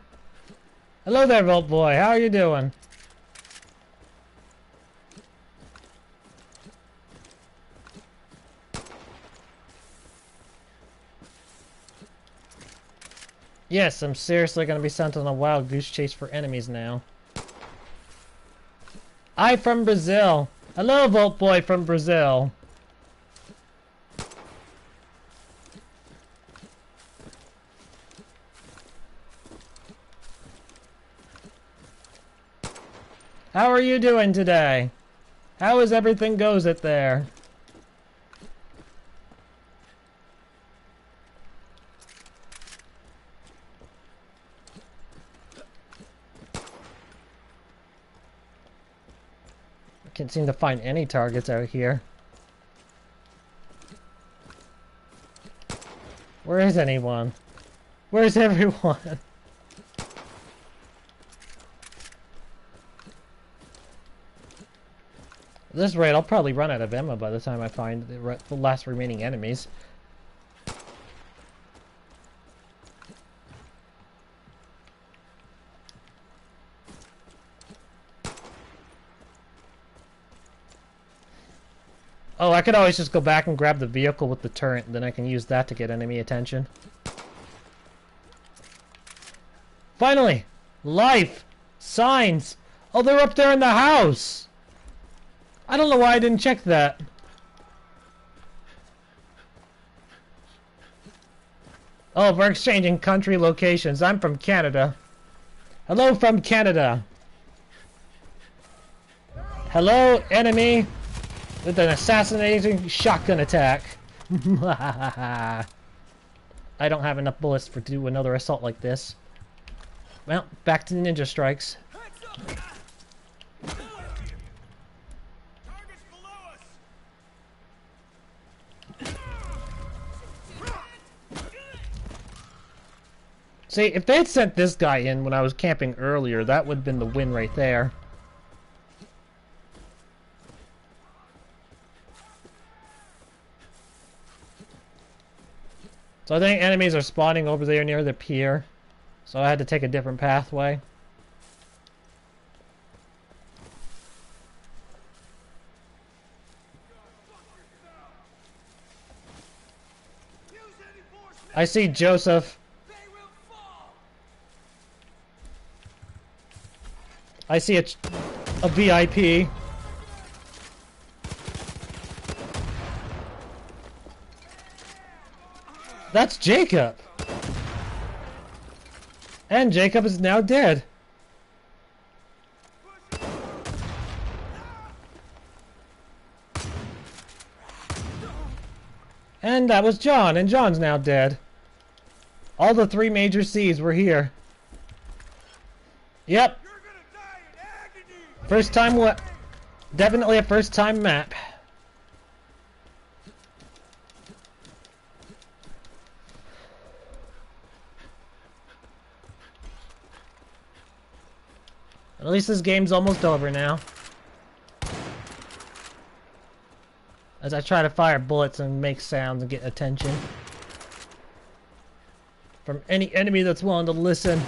Hello there, Vault Boy. How are you doing? Yes, I'm seriously going to be sent on a wild goose chase for enemies now. I'm from Brazil. Hello, Vault Boy from Brazil. How are you doing today? How is everything goes it there? I can't seem to find any targets out here. Where is anyone? Where's everyone? At this rate, I'll probably run out of ammo by the time I find the last remaining enemies. Oh, I could always just go back and grab the vehicle with the turret, and then I can use that to get enemy attention. Finally! Life! Signs! Oh, they're up there in the house! I don't know why I didn't check that. Oh, we're exchanging country locations. I'm from Canada. Hello from Canada. Hello, enemy. With an assassinating shotgun attack. I don't have enough bullets to do another assault like this. Well, back to ninja strikes. See, if they had sent this guy in when I was camping earlier, that would have been the win right there. So I think enemies are spawning over there near the pier. So I had to take a different pathway. I see Joseph. I see a VIP. That's Jacob. And Jacob is now dead. And that was John, and John's now dead. All the 3 major C's were here. Yep. First time what? Definitely a first time map. At least this game's almost over now. As I try to fire bullets and make sounds and get attention from any enemy that's willing to listen.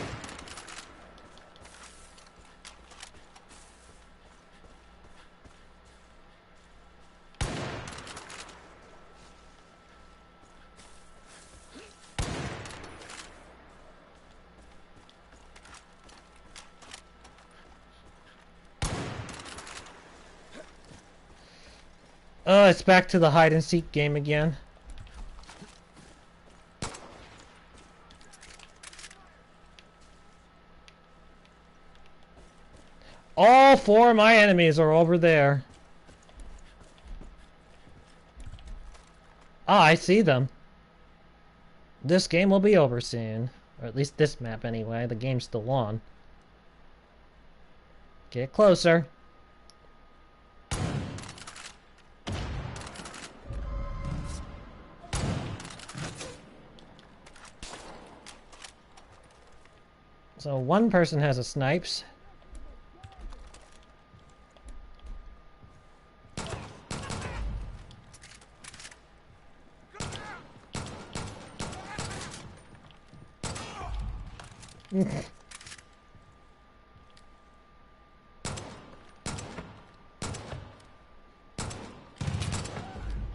Oh, it's back to the hide and seek game again. All 4 of my enemies are over there. Oh, I see them. This game will be over soon. Or at least this map anyway. The game's still on. Get closer. So one person has a snipes.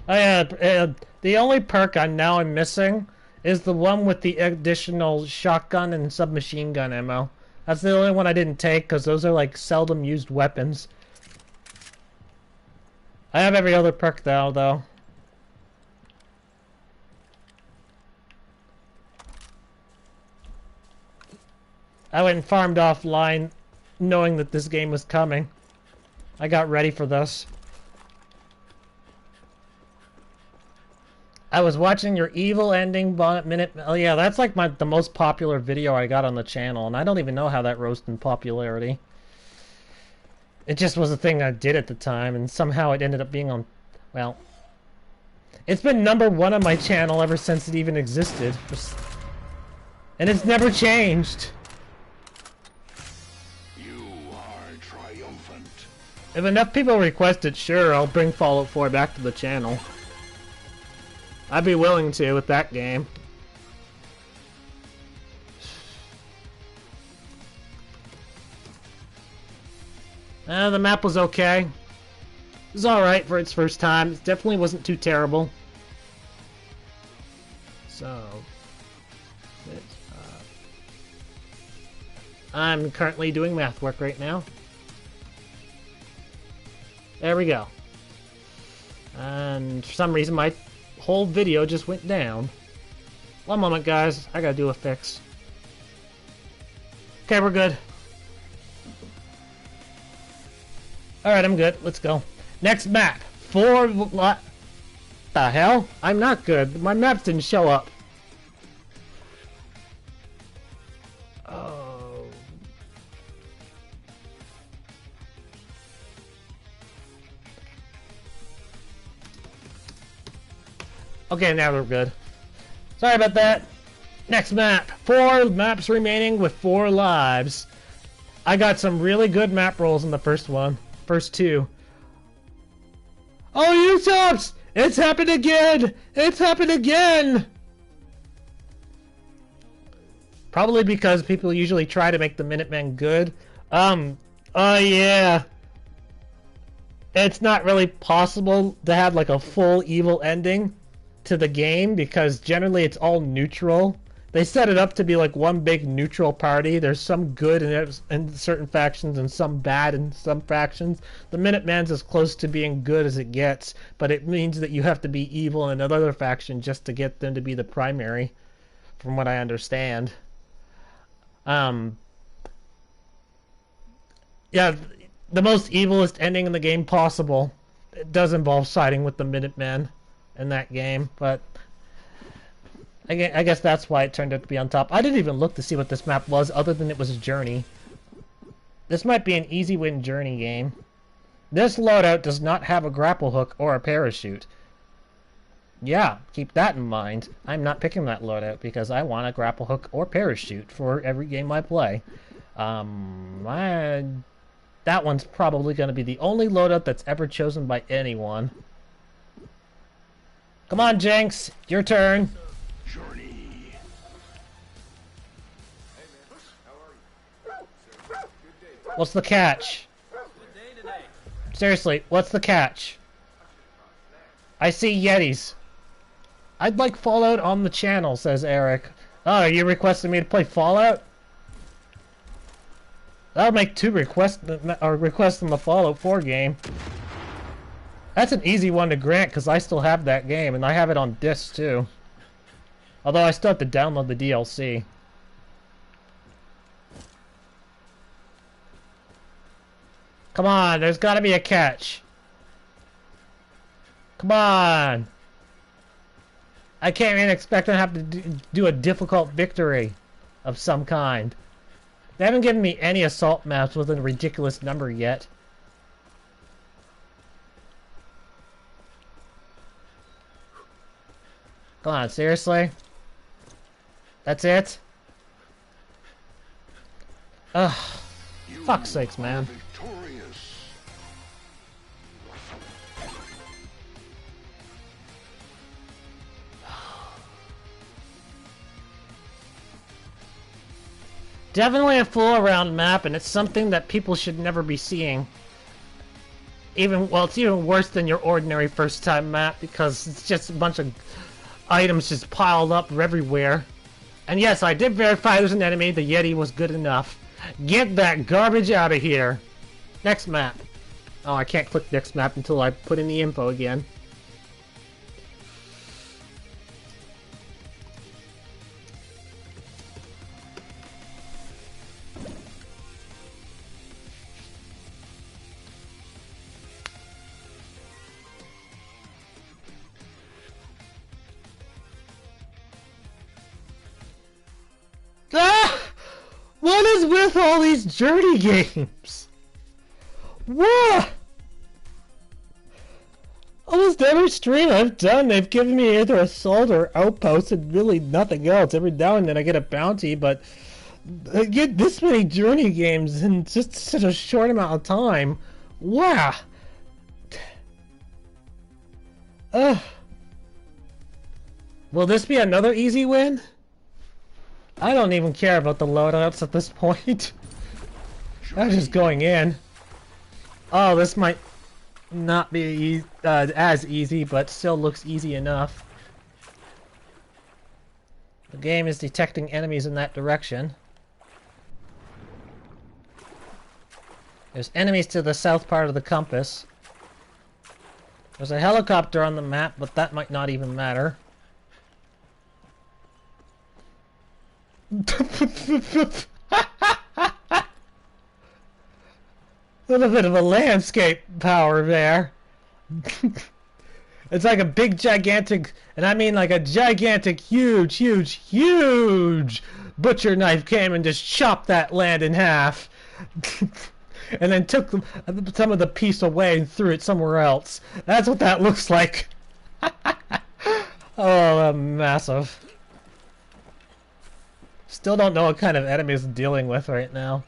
Oh yeah, the only perk I'm missing is the one with the additional shotgun and submachine gun ammo. That's the only one I didn't take because those are like seldom used weapons. I have every other perk though. I went and farmed offline knowing that this game was coming. I got ready for this. I was watching your evil ending minute. Oh yeah, that's like the most popular video I got on the channel, and I don't even know how that rose in popularity. It just was a thing I did at the time, and somehow it ended up being on. Well, it's been #1 on my channel ever since it even existed, and it's never changed. You are triumphant. If enough people request it, sure, I'll bring Fallout 4 back to the channel. I'd be willing to with that game. The map was okay. It was alright for its first time. It definitely wasn't too terrible. So... I'm currently doing math work right now. There we go. And for some reason my whole video just went down. One moment, guys. I gotta do a fix. Okay, we're good. Alright, I'm good. Let's go. Next map. What the hell? I'm not good. My maps didn't show up. Oh. Okay, now we're good. Sorry about that. Next map. 4 maps remaining with 4 lives. I got some really good map rolls in the first one. First 2. Oh, you subs! It's happened again! It's happened again! Probably because people usually try to make the Minutemen good. Oh yeah. It's not really possible to have like a full evil ending to the game because generally it's all neutral. They set it up to be like one big neutral party. There's some good in certain factions and some bad in some factions. The Minutemen's as close to being good as it gets, but it means that you have to be evil in another faction just to get them to be the primary, from what I understand. Yeah, the most evilest ending in the game possible. It does involve siding with the Minutemen in that game, but I guess that's why it turned out to be on top. I didn't even look to see what this map was, other than it was a journey. This might be an easy win journey game. This loadout does not have a grapple hook or a parachute. Yeah, keep that in mind. I'm not picking that loadout because I want a grapple hook or parachute for every game I play. That one's probably going to be the only loadout that's ever chosen by anyone. Come on, Jinx, your turn. Journey. What's the catch? Seriously, what's the catch? I see Yetis. I'd like Fallout on the channel, says Eric. Oh, are you requesting me to play Fallout? That'll make 2 requests in the Fallout 4 game. That's an easy one to grant because I still have that game and I have it on disc too. Although I still have to download the DLC. Come on, there's gotta be a catch. Come on. I can't even expect them to have to do a difficult victory of some kind. They haven't given me any assault maps with a ridiculous number yet. Come on, seriously? That's it? Ugh. Fuck's sakes, man. Victorious. Definitely a fool-around map, and it's something that people should never be seeing. Well, it's even worse than your ordinary first-time map, because it's just a bunch of items just piled up everywhere. And yes, I did verify there's an enemy. The Yeti was good enough. Get that garbage out of here. Next map. Oh, I can't click next map until I put in the info again. Ah! What is with all these journey games? What? Almost every stream I've done, they've given me either assault or outpost and really nothing else. Every now and then I get a bounty, but I get this many journey games in just such a short amount of time. Wow. Will this be another easy win? I don't even care about the loadouts at this point. I'm just going in. Oh, this might not be as easy, but still looks easy enough. The game is detecting enemies in that direction. There's enemies to the south part of the compass. There's a helicopter on the map, but that might not even matter. Little bit of a landscape power there. It's like a big gigantic, and I mean like a gigantic huge butcher knife came and just chopped that land in half. And then took some of the piece away and threw it somewhere else. That's what that looks like. Oh, massive. Still don't know what kind of enemies I'm dealing with right now.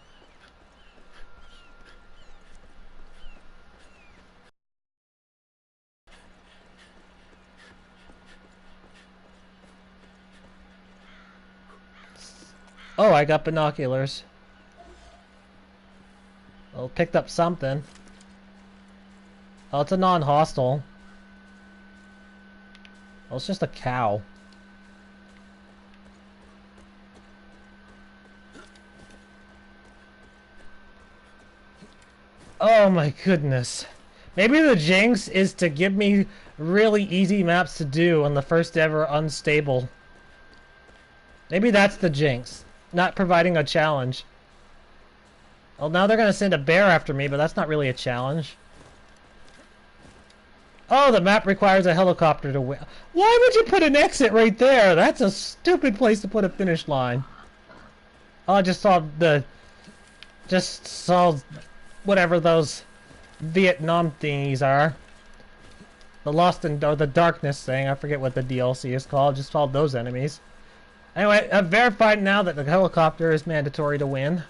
Oh, I got binoculars. Well, picked up something. Oh, it's a non-hostile. Oh, it's just a cow. Oh my goodness. Maybe the jinx is to give me really easy maps to do on the first ever UnSTabLe. Maybe that's the jinx. Not providing a challenge. Well, now they're gonna send a bear after me, but that's not really a challenge. Oh, the map requires a helicopter to win. Why would you put an exit right there? That's a stupid place to put a finish line. Oh, I just saw the... Just saw... whatever those Vietnam thingies are. The Lost in... or the Darkness thing. I forget what the DLC is called. Just called those enemies. Anyway, I've verified now that the helicopter is mandatory to win.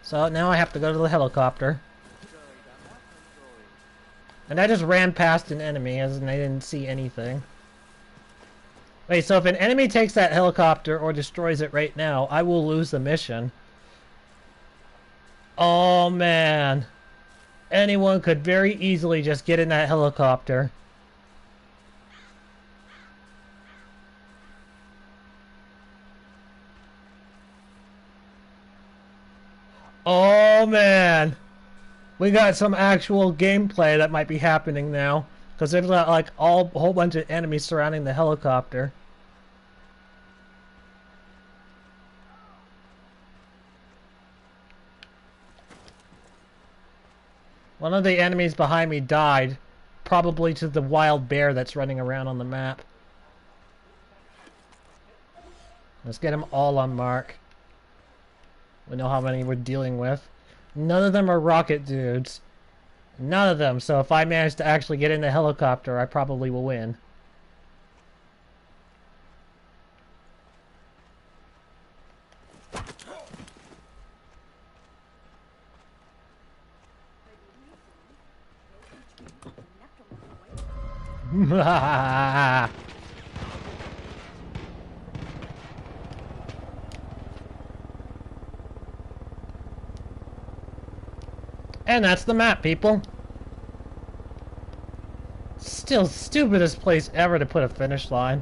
So now I have to go to the helicopter. And I just ran past an enemy as in I didn't see anything. Wait, so if an enemy takes that helicopter or destroys it right now, I will lose the mission. Oh man. Anyone could very easily just get in that helicopter. Oh man. We got some actual gameplay that might be happening now. Because there's like a whole bunch of enemies surrounding the helicopter. One of the enemies behind me died. Probably to the wild bear that's running around on the map. Let's get them all on mark. We know how many we're dealing with. None of them are rocket dudes. None of them. So if I manage to actually get in the helicopter, I probably will win. And that's the map, people. Still stupidest place ever to put a finish line.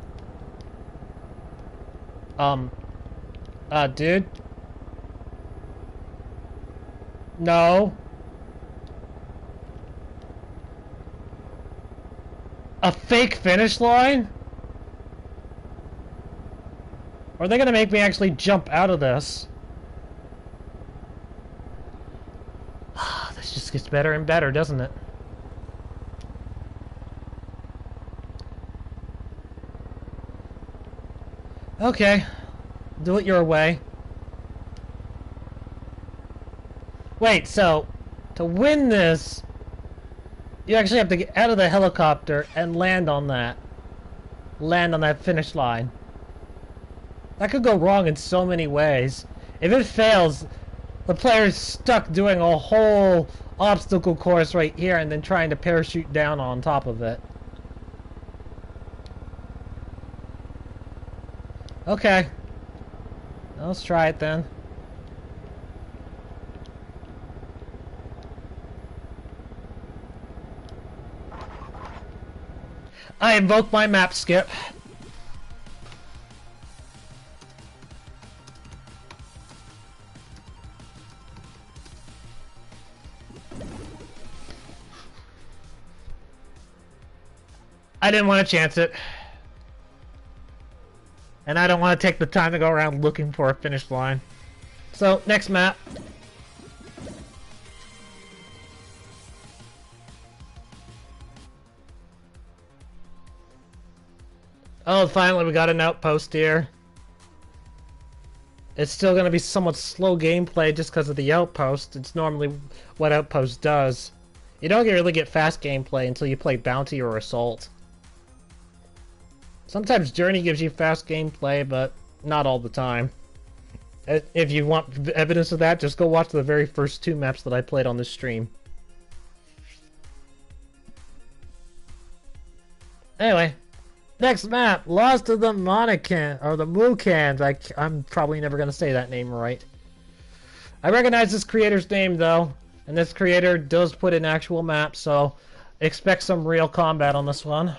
Dude. No. A fake finish line? Or are they gonna make me actually jump out of this? This just gets better and better, doesn't it? Okay. Do it your way. Wait, so to win this, you actually have to get out of the helicopter and land on that. Land on that finish line. That could go wrong in so many ways. If it fails, the player's stuck doing a whole obstacle course right here and then trying to parachute down on top of it. Okay. Let's try it then. I invoke my map skip. I didn't want to chance it. And I don't want to take the time to go around looking for a finish line. So, next map. Oh, finally we got an outpost here. It's still going to be somewhat slow gameplay just because of the outpost. It's normally what Outpost does. You don't really get fast gameplay until you play Bounty or Assault. Sometimes Journey gives you fast gameplay, but not all the time. If you want evidence of that, just go watch the very first 2 maps that I played on this stream. Anyway, next map, Lost to the Mohicans, or the Mohicans. I'm probably never going to say that name right. I recognize this creator's name, though, and this creator does put in actual maps, so expect some real combat on this one.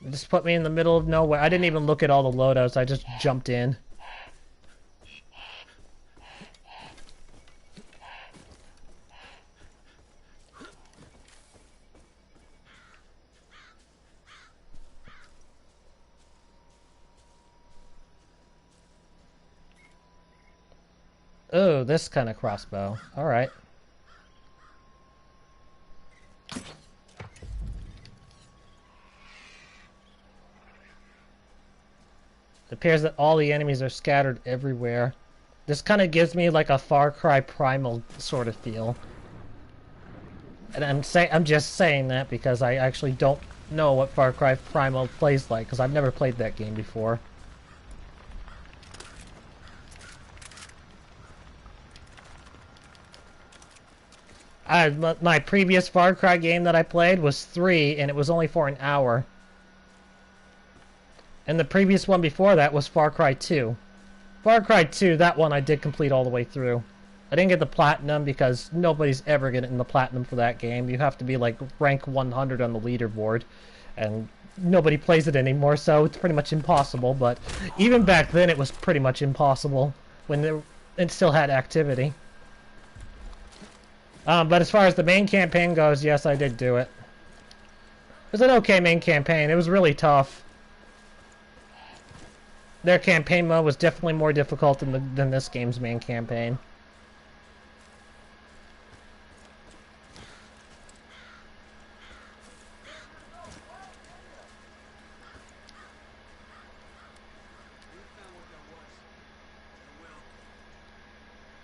Just put me in the middle of nowhere. I didn't even look at all the loadouts. I just jumped in. Oh, this kind of crossbow. Alright. It appears that all the enemies are scattered everywhere. This kind of gives me like a Far Cry Primal sort of feel. And I'm just saying that because I actually don't know what Far Cry Primal plays like, because I've never played that game before. My previous Far Cry game that I played was 3, and it was only for an hour. And the previous one before that was Far Cry 2. Far Cry 2, that one I did complete all the way through. I didn't get the Platinum because nobody's ever getting the Platinum for that game. You have to be like rank 100 on the leaderboard. And nobody plays it anymore, so it's pretty much impossible. But even back then it was pretty much impossible when it still had activity. But as far as the main campaign goes, yes, I did do it. It was an okay main campaign. It was really tough. Their campaign mode was definitely more difficult than this game's main campaign.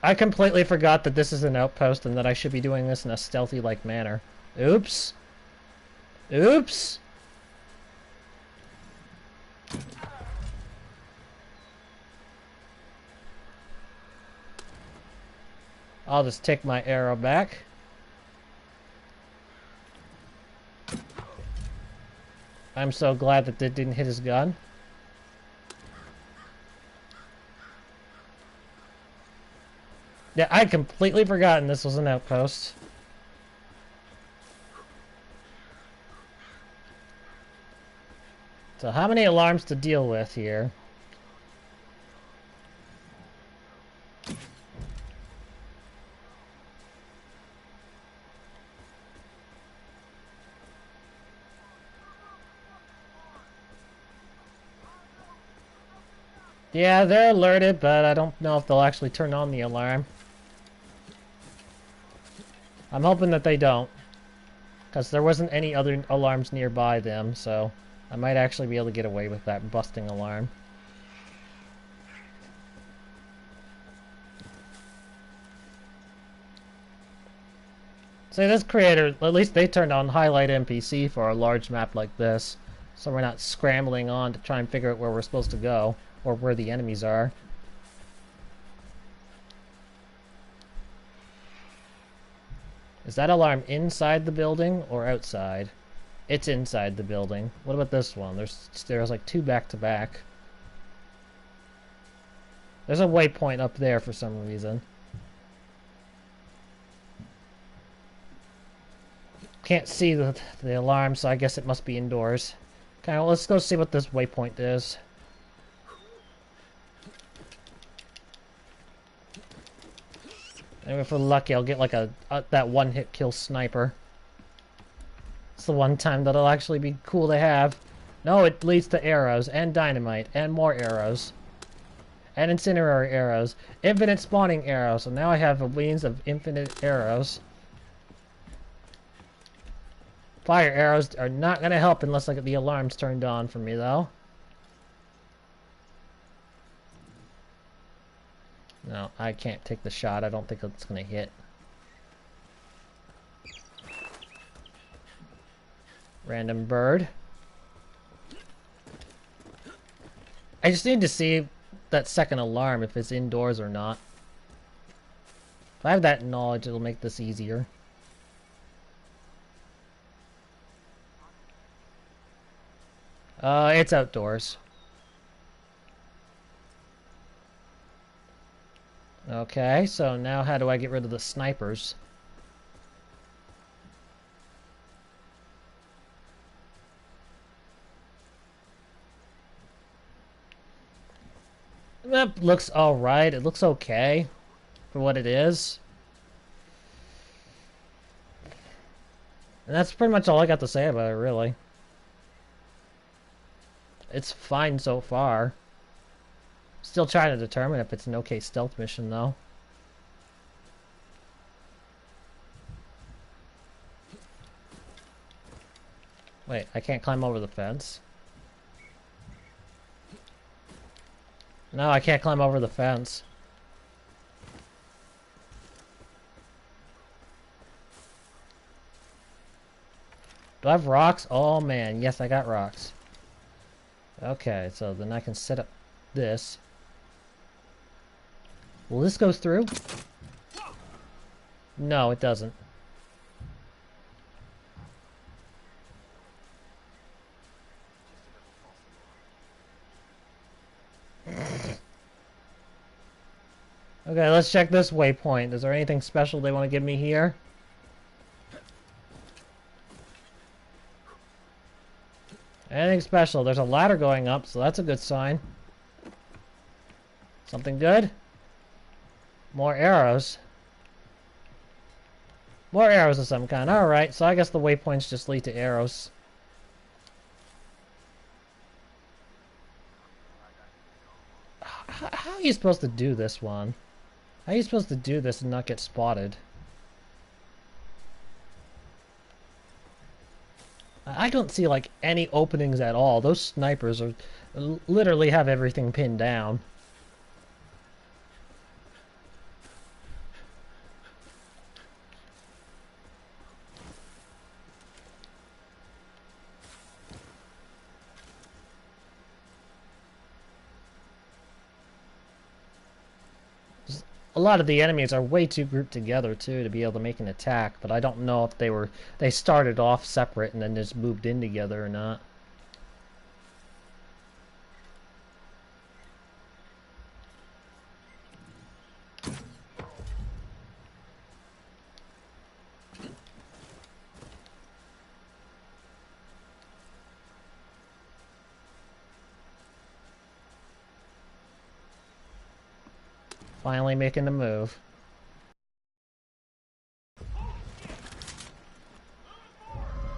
I completely forgot that this is an outpost and that I should be doing this in a stealthy-like manner. Oops. Oops. I'll just take my arrow back. I'm so glad that didn't hit his gun. Yeah, I'd completely forgotten this was an outpost. So how many alarms to deal with here? Yeah, they're alerted, but I don't know if they'll actually turn on the alarm. I'm hoping that they don't, because there wasn't any other alarms nearby them, so I might actually be able to get away with that busting alarm. See, this creator, at least they turned on Highlight NPC for a large map like this, so we're not scrambling on to try and figure out where we're supposed to go, or where the enemies are. Is that alarm inside the building or outside? It's inside the building. What about this one? There's like two back to back. There's a waypoint up there for some reason. Can't see the alarm, so I guess it must be indoors. Okay, well, let's go see what this waypoint is. And if we're lucky, I'll get like that one-hit kill sniper. It's the one time that'll actually be cool to have. No, it leads to arrows, and dynamite, and more arrows. And incinerary arrows. Infinite spawning arrows, so now I have a means of infinite arrows. Fire arrows are not going to help unless I get the alarms turned on for me, though. No, I can't take the shot. I don't think it's going to hit. Random bird. I just need to see that second alarm, if it's indoors or not. If I have that knowledge, it'll make this easier. It's outdoors. Okay, so now how do I get rid of the snipers? The map looks alright. It looks okay for what it is. And that's pretty much all I got to say about it, really. It's fine so far. Still trying to determine if it's an okay stealth mission, though. Wait, I can't climb over the fence? No, I can't climb over the fence. Do I have rocks? Oh man, yes, I got rocks. Okay, so then I can set up this. Will this go through? No, it doesn't. Okay, let's check this waypoint. Is there anything special they want to give me here? Anything special? There's a ladder going up, so that's a good sign. Something good? More arrows. More arrows of some kind. Alright, so I guess the waypoints just lead to arrows. How are you supposed to do this one? How are you supposed to do this and not get spotted? I don't see like any openings at all. Those snipers are literally have everything pinned down. a lot of the enemies are way too grouped together too to be able to make an attack, but I don't know if they started off separate and then just moved in together or not. Finally making the move.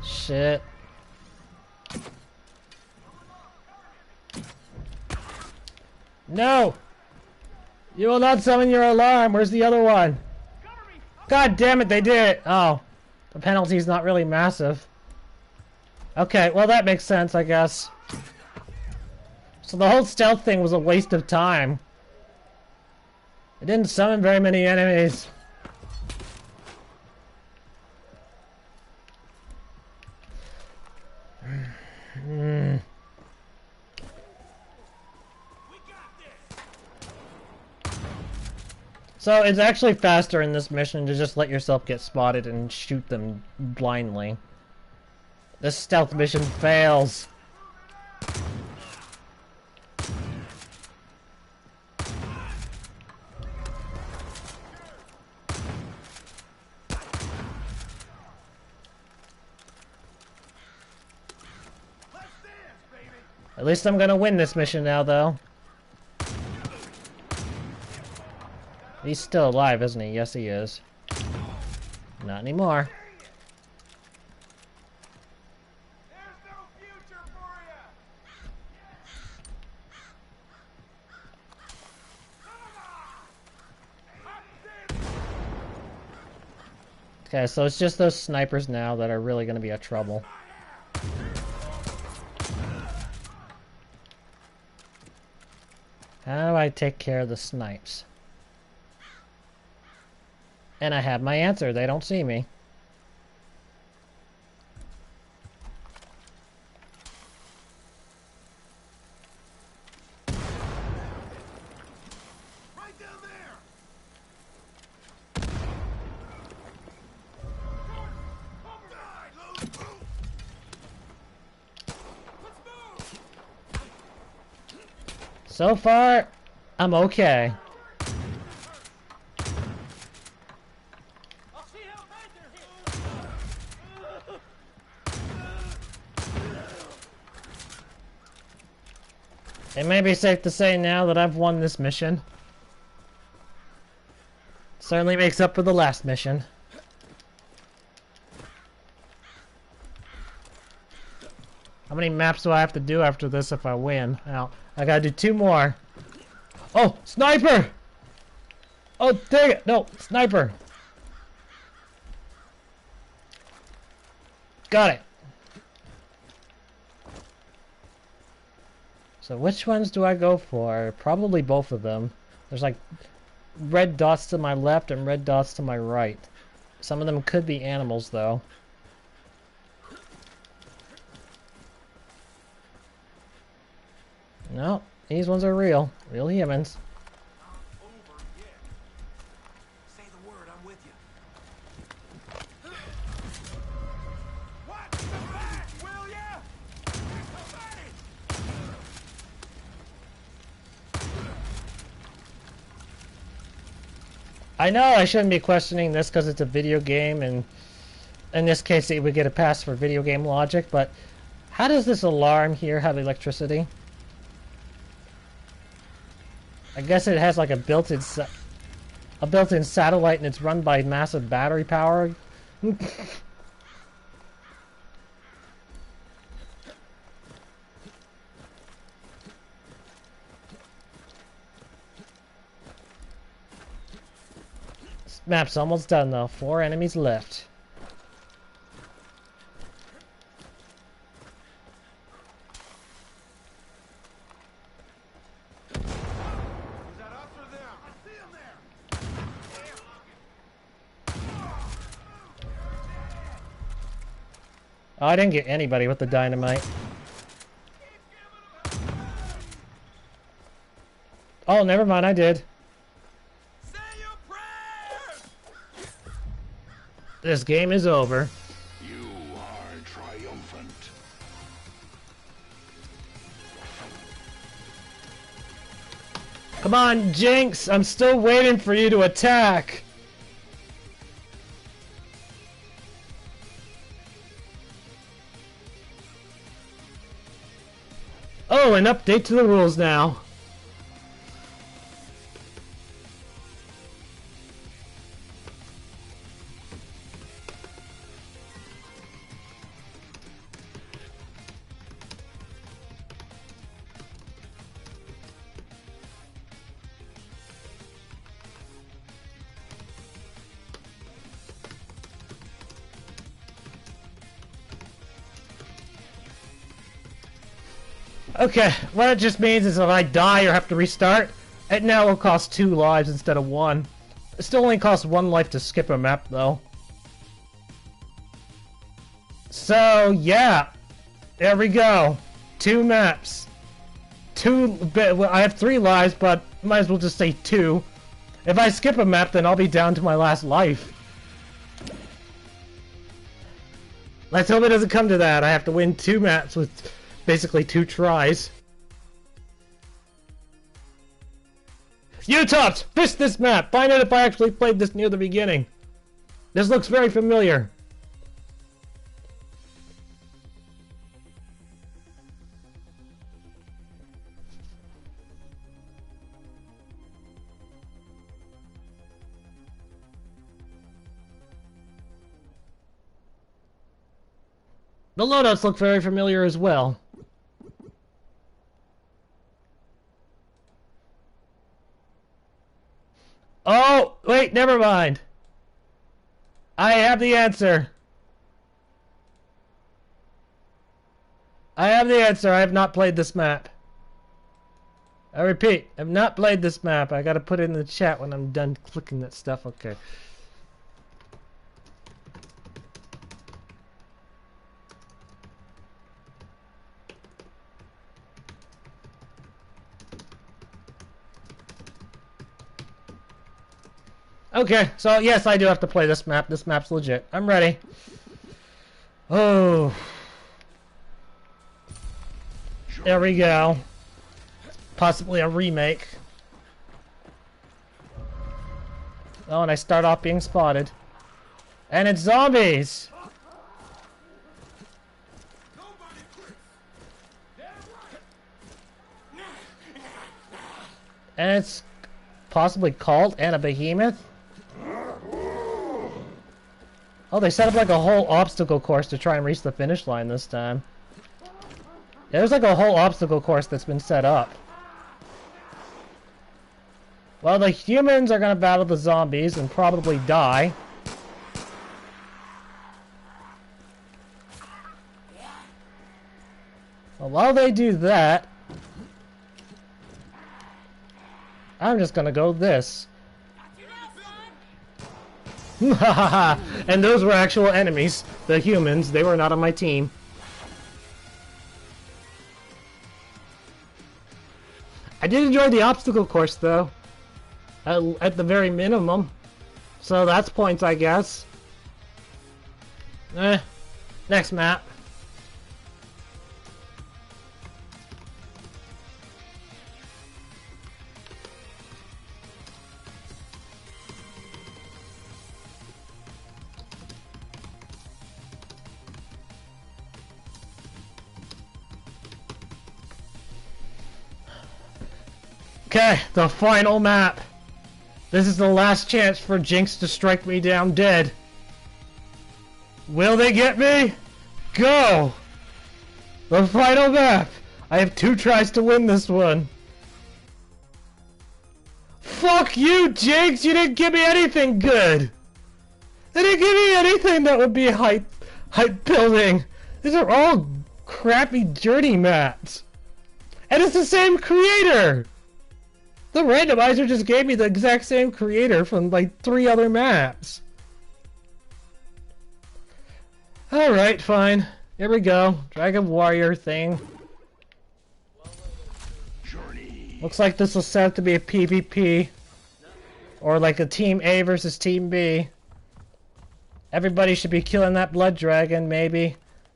Shit. No! You will not summon your alarm. Where's the other one? God damn it, they did it. Oh. The penalty's not really massive. Okay, well that makes sense, I guess. So the whole stealth thing was a waste of time. It didn't summon very many enemies. So it's actually faster in this mission to just let yourself get spotted and shoot them blindly. This stealth mission fails. At least I'm gonna win this mission now, though. He's still alive, isn't he? Yes, he is. Not anymore. There's no future for you. Okay, so it's just those snipers now that are really gonna be a trouble. How do I take care of the snipes? And I have my answer. They don't see me. Right down there. So far, I'm okay. It may be safe to say now that I've won this mission. Certainly makes up for the last mission. How many maps do I have to do after this if I win? Now, I gotta do 2 more. Oh, sniper! Oh, dang it! No, sniper! Got it! So which ones do I go for? Probably both of them. There's like red dots to my left and red dots to my right. Some of them could be animals though. No, these ones are real. Real humans. Over yet. Say the word, I'm with you. Watch the back, will ya? Somebody! I know I shouldn't be questioning this because it's a video game, and in this case it would get a pass for video game logic, but how does this alarm here have electricity? I guess it has like a built-in satellite and it's run by massive battery power. This map's almost done though. 4 enemies left. Oh, I didn't get anybody with the dynamite. Oh, never mind, I did. Say your This game is over. You are triumphant. Come on, Jinx! I'm still waiting for you to attack! Oh, an update to the rules now. Okay, what it just means is if I die or have to restart, it now will cost 2 lives instead of 1. It still only costs 1 life to skip a map, though. So, yeah. There we go. 2 maps. I have 3 lives, but might as well just say 2. If I skip a map, then I'll be down to my last life. Let's hope it doesn't come to that. I have to win 2 maps with basically 2 tries. U-Tops! Fish this map! Find out if I actually played this near the beginning. This looks very familiar. The loadouts look very familiar as well. Oh, wait, never mind. I have the answer. I have the answer. I have not played this map. I repeat, I have not played this map. I gotta put it in the chat when I'm done clicking that stuff. Okay. Okay, so yes, I do have to play this map. This map's legit. I'm ready. Oh. There we go. Possibly a remake. Oh, and I start off being spotted. And it's zombies! And it's possibly called and a behemoth? Oh, they set up like a whole obstacle course to try and reach the finish line this time. Yeah, there's like a whole obstacle course that's been set up. Well, the humans are gonna battle the zombies and probably die. Well, while they do that, I'm just gonna go this. And those were actual enemies, the humans. They were not on my team. I did enjoy the obstacle course, though. At the very minimum. So that's points, I guess. Next map. Okay, the final map. This is the last chance for Jinx to strike me down dead. Will they get me? Go! The final map! I have 2 tries to win this one. Fuck you, Jinx! You didn't give me anything good! They didn't give me anything that would be hype building! These are all crappy, dirty maps! And it's the same creator! The randomizer just gave me the exact same creator from like 3 other maps. Alright, fine. Here we go. Dragon Warrior thing. Journey. Looks like this will set up to be a PvP. Or like a Team A versus Team B. Everybody should be killing that blood dragon, maybe.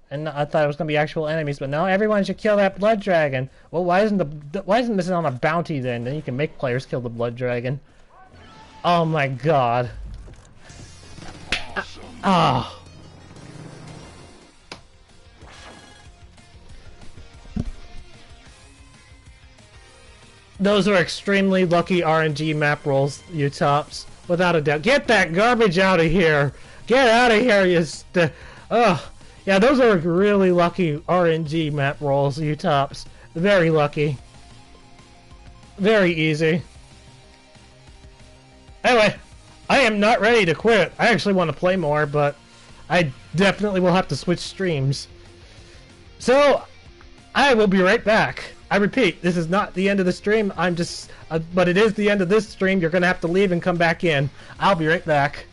And I thought it was gonna be actual enemies, but no, everyone should kill that blood dragon. Well, why isn't this on a bounty then? Then you can make players kill the blood dragon. Oh my god. Ah. Those are extremely lucky RNG map rolls, you tops. Without a doubt. Get that garbage out of here! Get out of here, you ugh. Yeah, those are really lucky RNG map rolls, you tops. Very lucky. Very easy. Anyway, I am not ready to quit. I actually want to play more, but I definitely will have to switch streams. So, I will be right back. I repeat, this is not the end of the stream. I'm just, but it is the end of this stream. You're gonna have to leave and come back in. I'll be right back.